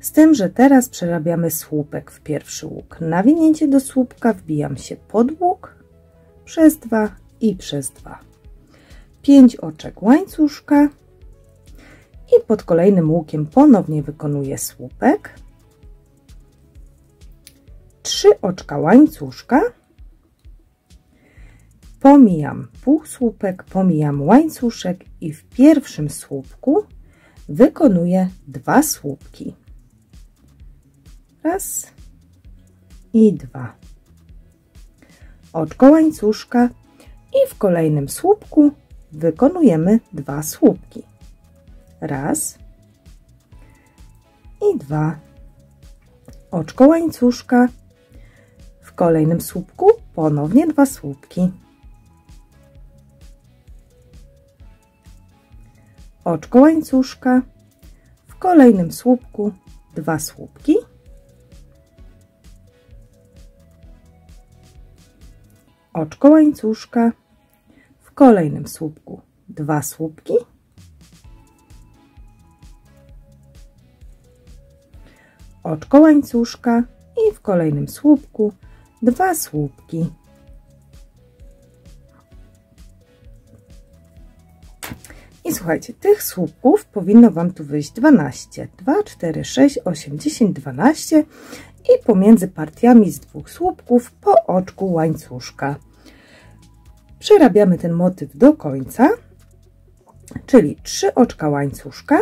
z tym, że teraz przerabiamy słupek w pierwszy łuk. Nawinięcie do słupka, wbijam się pod łuk, przez 2 i przez 2. 5 oczek łańcuszka i pod kolejnym łukiem ponownie wykonuję słupek. 3 oczka łańcuszka, pomijam półsłupek, pomijam łańcuszek i w pierwszym słupku wykonuję 2 słupki. Raz i 2. Oczko łańcuszka i w kolejnym słupku wykonujemy 2 słupki. Raz i 2. Oczko łańcuszka, w kolejnym słupku ponownie 2 słupki. Oczko łańcuszka, w kolejnym słupku 2 słupki. Oczko łańcuszka, w kolejnym słupku 2 słupki. Oczko łańcuszka i w kolejnym słupku 2 słupki. I słuchajcie, tych słupków powinno Wam tu wyjść 12. 2, 4, 6, 8, 10, 12 i pomiędzy partiami z 2 słupków po oczku łańcuszka. Przerabiamy ten motyw do końca, czyli 3 oczka łańcuszka,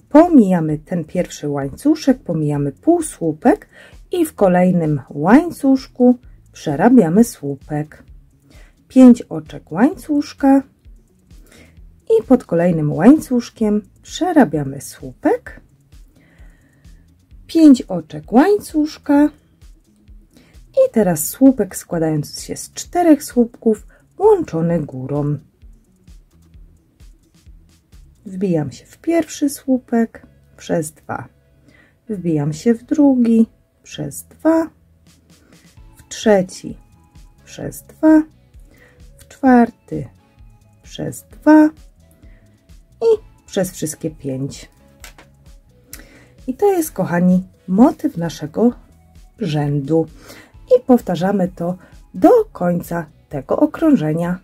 pomijamy ten pierwszy łańcuszek, pomijamy półsłupek i w kolejnym łańcuszku przerabiamy słupek. 5 oczek łańcuszka i pod kolejnym łańcuszkiem przerabiamy słupek. 5 oczek łańcuszka i teraz słupek składający się z 4 słupków łączony górą. Wbijam się w pierwszy słupek przez 2, wbijam się w drugi przez 2, w trzeci przez 2, w czwarty przez 2 i przez wszystkie 5. I to jest, kochani, motyw naszego rzędu i powtarzamy to do końca tego okrążenia.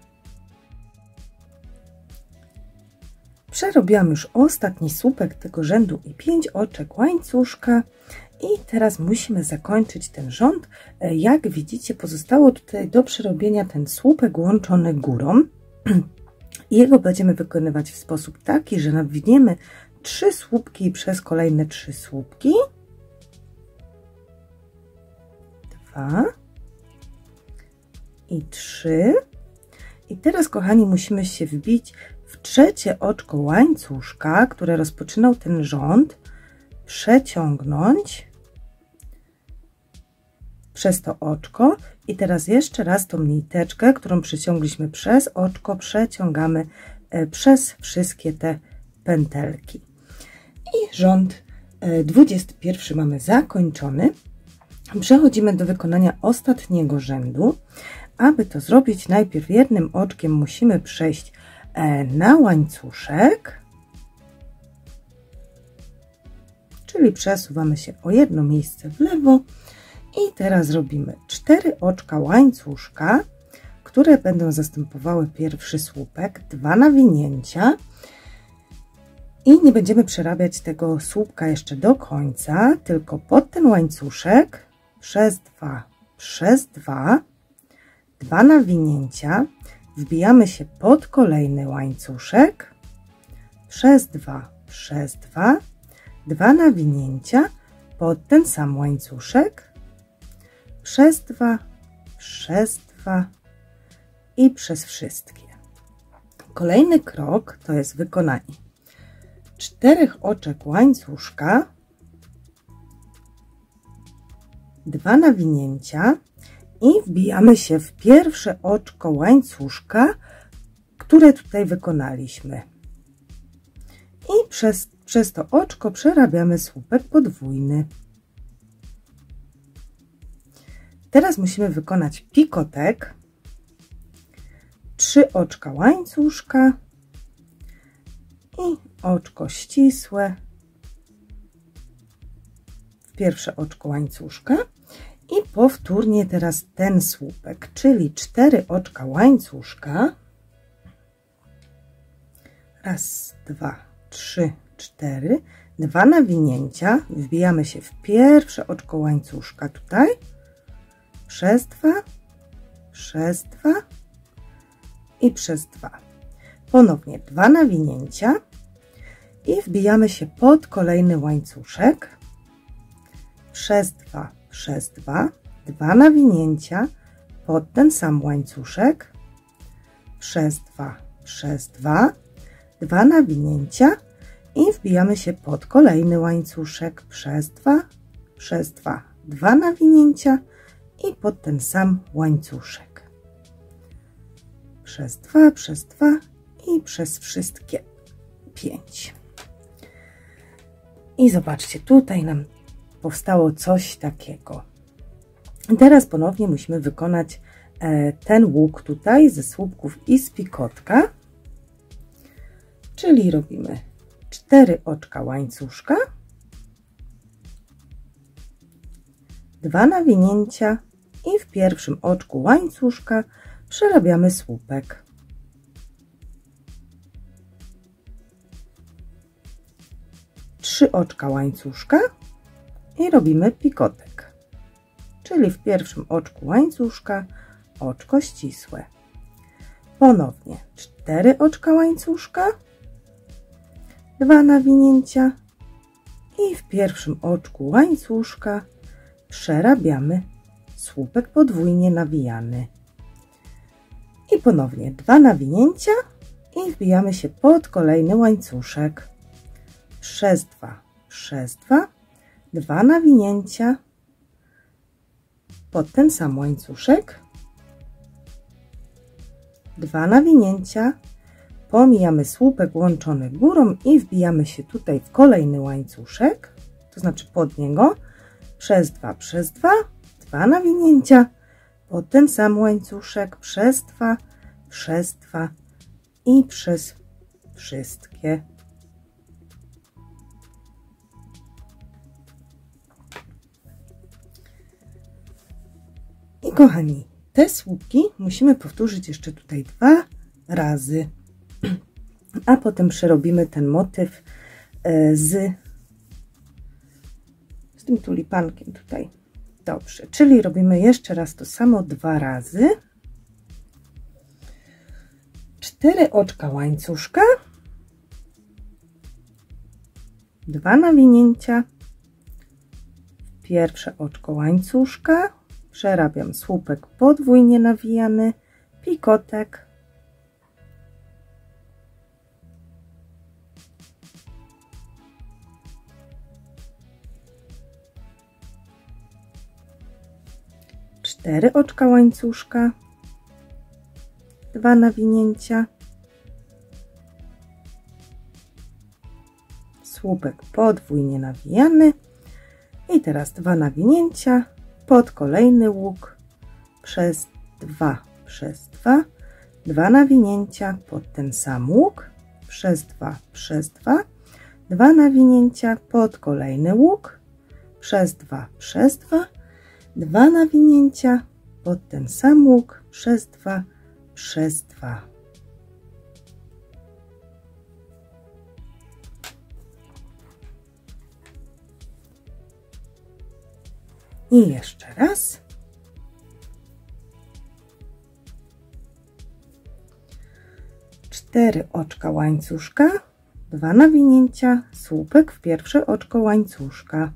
Przerobiłam już ostatni słupek tego rzędu i 5 oczek łańcuszka i teraz musimy zakończyć ten rząd. Jak widzicie, pozostało tutaj do przerobienia ten słupek łączony górą. Jego będziemy wykonywać w sposób taki, że nawiniemy 3 słupki przez kolejne 3 słupki. 2 i 3. I teraz, kochani, musimy się wbić w trzecie oczko łańcuszka, które rozpoczynał ten rząd, przeciągnąć przez to oczko i teraz jeszcze raz tą niteczkę, którą przeciągliśmy przez oczko, przeciągamy przez wszystkie te pętelki. I rząd 21 mamy zakończony. Przechodzimy do wykonania ostatniego rzędu. Aby to zrobić, najpierw jednym oczkiem musimy przejść na łańcuszek, czyli przesuwamy się o jedno miejsce w lewo i teraz robimy 4 oczka łańcuszka, które będą zastępowały pierwszy słupek, 2 nawinięcia i nie będziemy przerabiać tego słupka jeszcze do końca, tylko pod ten łańcuszek przez 2, 2 nawinięcia, wbijamy się pod kolejny łańcuszek, przez 2, 2 nawinięcia, pod ten sam łańcuszek, przez 2 i przez wszystkie. Kolejny krok to jest wykonanie 4 oczek łańcuszka, 2 nawinięcia i wbijamy się w pierwsze oczko łańcuszka, które tutaj wykonaliśmy. I przez to oczko przerabiamy słupek podwójny. Teraz musimy wykonać pikotek. 3 oczka łańcuszka i oczko ścisłe w pierwsze oczko łańcuszka i powtórnie teraz ten słupek, czyli 4 oczka łańcuszka. Raz, 2, 3, 4. 2 nawinięcia, wbijamy się w pierwsze oczko łańcuszka tutaj, przez 2 i przez 2. Ponownie 2 nawinięcia i wbijamy się pod kolejny łańcuszek, przez 2, 2 nawinięcia, pod ten sam łańcuszek, przez 2, 2 nawinięcia i wbijamy się pod kolejny łańcuszek, przez 2, 2 nawinięcia i pod ten sam łańcuszek, przez 2 i przez wszystkie 5. I zobaczcie, tutaj nam powstało coś takiego. I teraz ponownie musimy wykonać ten łuk tutaj ze słupków i z pikotka, czyli robimy 4 oczka łańcuszka, 2 nawinięcia i w pierwszym oczku łańcuszka przerabiamy słupek. Trzy oczka łańcuszka i robimy pikotek, czyli w pierwszym oczku łańcuszka oczko ścisłe. Ponownie 4 oczka łańcuszka, 2 nawinięcia i w pierwszym oczku łańcuszka przerabiamy słupek podwójnie nawijany. I ponownie 2 nawinięcia i wbijamy się pod kolejny łańcuszek, przez 2, 2 nawinięcia, pod ten sam łańcuszek, 2 nawinięcia, pomijamy słupek łączony górą i wbijamy się tutaj w kolejny łańcuszek, to znaczy pod niego, przez 2, 2 nawinięcia, pod ten sam łańcuszek, przez 2 i przez wszystkie. I kochani, te słupki musimy powtórzyć jeszcze tutaj 2 razy, a potem przerobimy ten motyw z tym tulipankiem tutaj. Dobrze, czyli robimy jeszcze raz to samo 2 razy. 4 oczka łańcuszka, 2 nawinięcia, pierwsze oczko łańcuszka, przerabiam słupek podwójnie nawijany, pikotek, cztery oczka łańcuszka, 2 nawinięcia, słupek podwójnie nawijany i teraz 2 nawinięcia pod kolejny łuk, przez 2, 2 nawinięcia pod ten sam łuk, przez 2, 2 nawinięcia pod kolejny łuk, przez 2, 2 nawinięcia pod ten sam łuk, przez 2, 2. I jeszcze raz. 4 oczka łańcuszka, 2 nawinięcia, słupek w pierwsze oczko łańcuszka,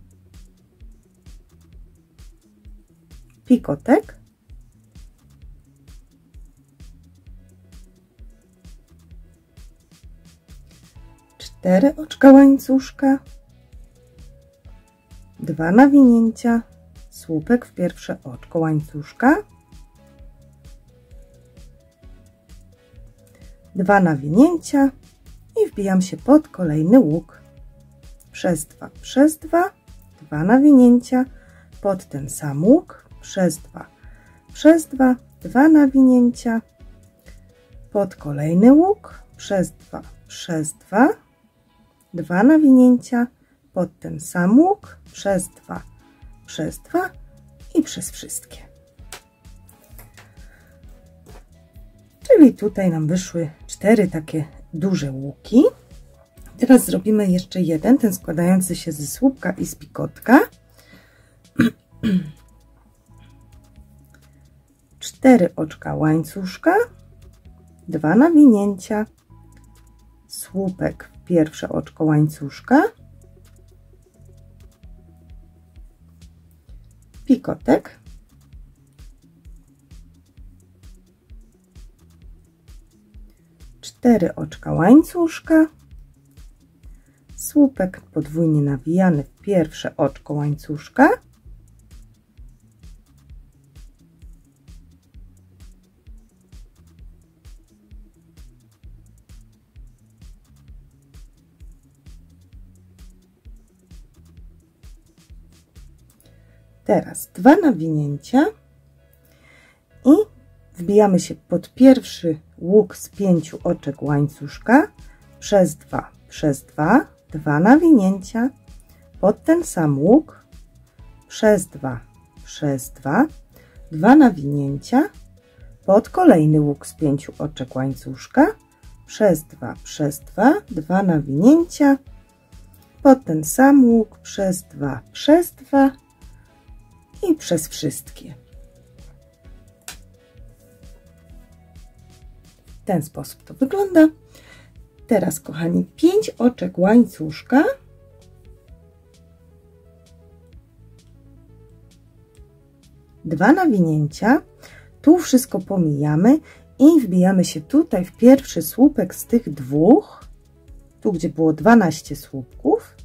pikotek, 4 oczka łańcuszka, 2 nawinięcia, słupek w pierwsze oczko łańcuszka, 2 nawinięcia i wbijam się pod kolejny łuk. Przez 2, 2 nawinięcia, pod ten sam łuk, przez 2, 2 nawinięcia, pod kolejny łuk, przez 2, 2 nawinięcia, pod ten sam łuk, przez 2 i przez wszystkie. Czyli tutaj nam wyszły 4 takie duże łuki. Teraz zrobimy jeszcze jeden, ten składający się ze słupka i z pikotka. 4 oczka łańcuszka, 2 nawinięcia, słupek w pierwsze oczko łańcuszka, pikotek, 4 oczka łańcuszka, słupek podwójnie nawijany w pierwsze oczko łańcuszka, teraz 2 nawinięcia i wbijamy się pod pierwszy łuk z 5 oczek łańcuszka, przez 2, 2 nawinięcia, pod ten sam łuk, przez 2, 2 nawinięcia, pod kolejny łuk z 5 oczek łańcuszka, przez 2, 2 nawinięcia, pod ten sam łuk, przez 2 i przez wszystkie. W ten sposób to wygląda. Teraz, kochani, 5 oczek łańcuszka, dwa nawinięcia, tu wszystko pomijamy i wbijamy się tutaj w pierwszy słupek z tych dwóch, tu gdzie było 12 słupków,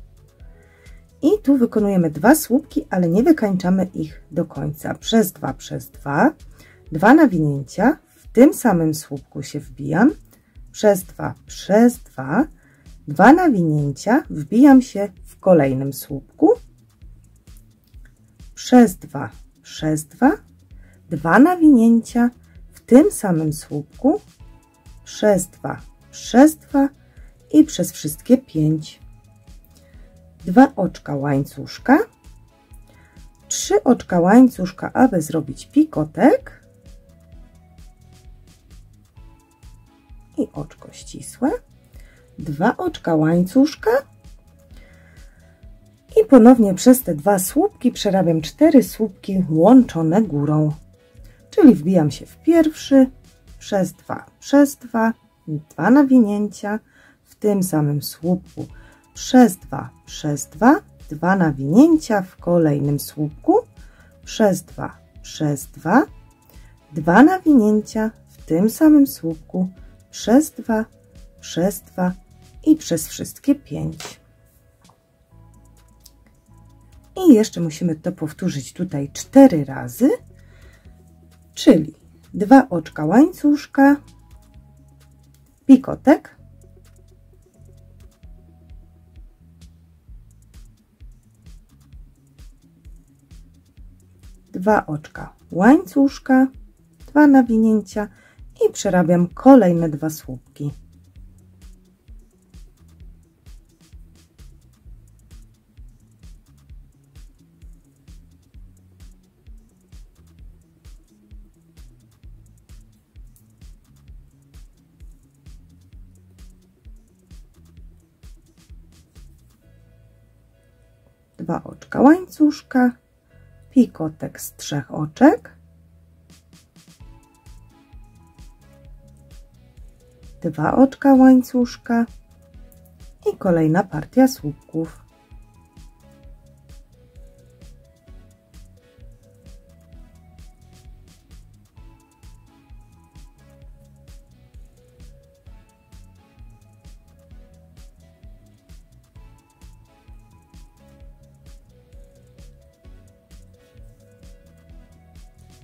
i tu wykonujemy 2 słupki, ale nie wykańczamy ich do końca. Przez 2, 2 nawinięcia, w tym samym słupku się wbijam, przez 2, 2 nawinięcia, wbijam się w kolejnym słupku, przez 2, 2 nawinięcia, w tym samym słupku, przez 2 i przez wszystkie 5. 2 oczka łańcuszka, 3 oczka łańcuszka, aby zrobić pikotek i oczko ścisłe, 2 oczka łańcuszka i ponownie przez te 2 słupki przerabiam 4 słupki łączone górą, czyli wbijam się w pierwszy, przez 2, 2 nawinięcia, w tym samym słupku, przez 2, 2 nawinięcia, w kolejnym słupku, przez 2, 2 nawinięcia, w tym samym słupku, przez 2 i przez wszystkie 5. I jeszcze musimy to powtórzyć tutaj 4 razy, czyli 2 oczka łańcuszka, pikotek, 2 oczka łańcuszka, 2 nawinięcia i przerabiam kolejne 2 słupki. Dwa oczka łańcuszka, pikotek z 3 oczek, 2 oczka łańcuszka i kolejna partia słupków.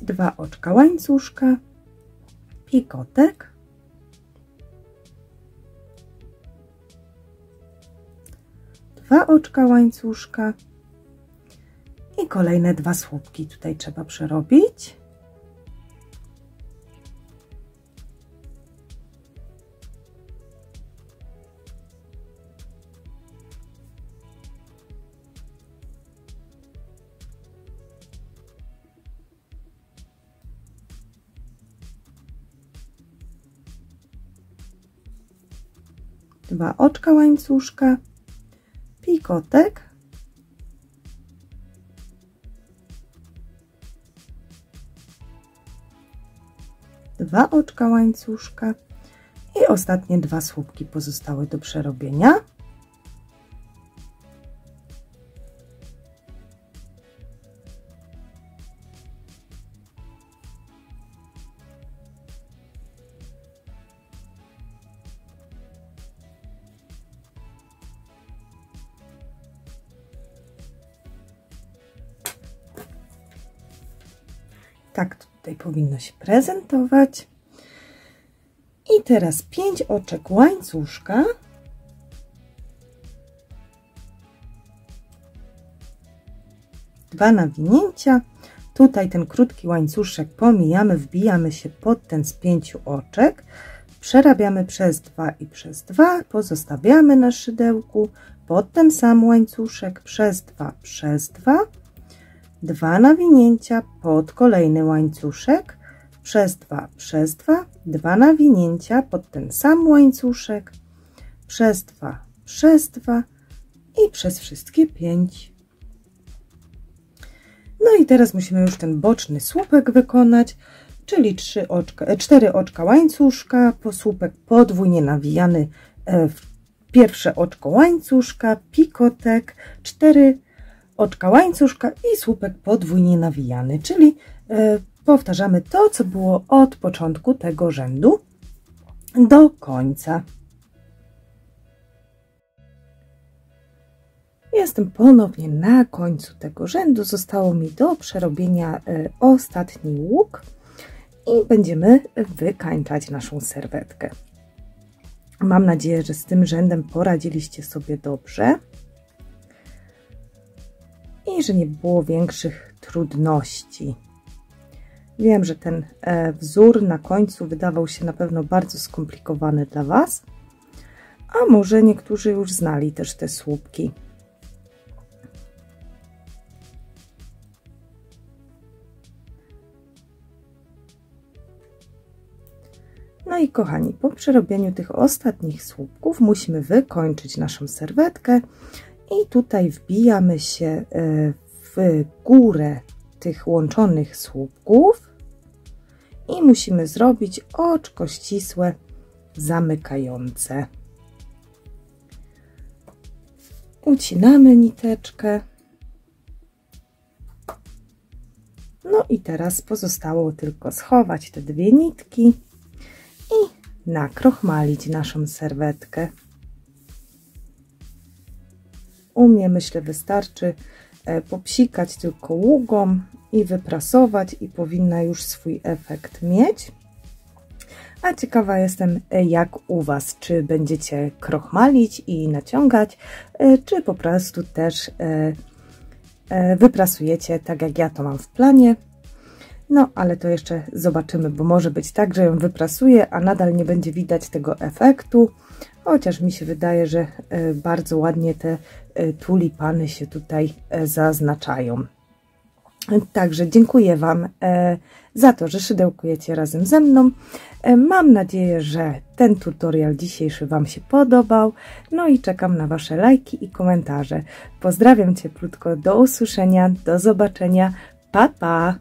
Dwa oczka łańcuszka, pikotek, dwa oczka łańcuszka i kolejne 2 słupki tutaj trzeba przerobić. Dwa oczka łańcuszka, pikotek, dwa oczka łańcuszka i ostatnie 2 słupki pozostały do przerobienia. Tak to tutaj powinno się prezentować. I teraz 5 oczek łańcuszka. Dwa nawinięcia. Tutaj ten krótki łańcuszek pomijamy, wbijamy się pod ten z 5 oczek. Przerabiamy przez 2 i przez 2. Pozostawiamy na szydełku pod ten sam łańcuszek przez 2 przez 2. 2 nawinięcia pod kolejny łańcuszek przez 2 przez 2, 2 nawinięcia pod ten sam łańcuszek przez 2 przez 2 i przez wszystkie 5. No i teraz musimy już ten boczny słupek wykonać, czyli 4 oczka łańcuszka, słupek podwójnie nawijany w pierwsze oczko łańcuszka, pikotek, 4 oczka łańcuszka i słupek podwójnie nawijany, czyli powtarzamy to, co było od początku tego rzędu do końca. Jestem ponownie na końcu tego rzędu. Zostało mi do przerobienia ostatni łuk i będziemy wykańczać naszą serwetkę. Mam nadzieję, że z tym rzędem poradziliście sobie dobrze i że nie było większych trudności. Wiem, że ten wzór na końcu wydawał się na pewno bardzo skomplikowany dla Was, a może niektórzy już znali też te słupki. No i kochani, po przerobieniu tych ostatnich słupków musimy wykończyć naszą serwetkę i tutaj wbijamy się w górę tych łączonych słupków i musimy zrobić oczko ścisłe zamykające. Ucinamy niteczkę. No i teraz pozostało tylko schować te 2 nitki i nakrochmalić naszą serwetkę. U mnie, myślę, wystarczy popsikać tylko ługą i wyprasować i powinna już swój efekt mieć. A ciekawa jestem, jak u Was, czy będziecie krochmalić i naciągać, czy po prostu też wyprasujecie, tak jak ja to mam w planie. No, ale to jeszcze zobaczymy, bo może być tak, że ją wyprasuję, a nadal nie będzie widać tego efektu. Chociaż mi się wydaje, że bardzo ładnie te tulipany się tutaj zaznaczają. Także dziękuję Wam za to, że szydełkujecie razem ze mną. Mam nadzieję, że ten tutorial dzisiejszy Wam się podobał. No i czekam na Wasze lajki i komentarze. Pozdrawiam cieplutko, do usłyszenia, do zobaczenia. Pa, pa!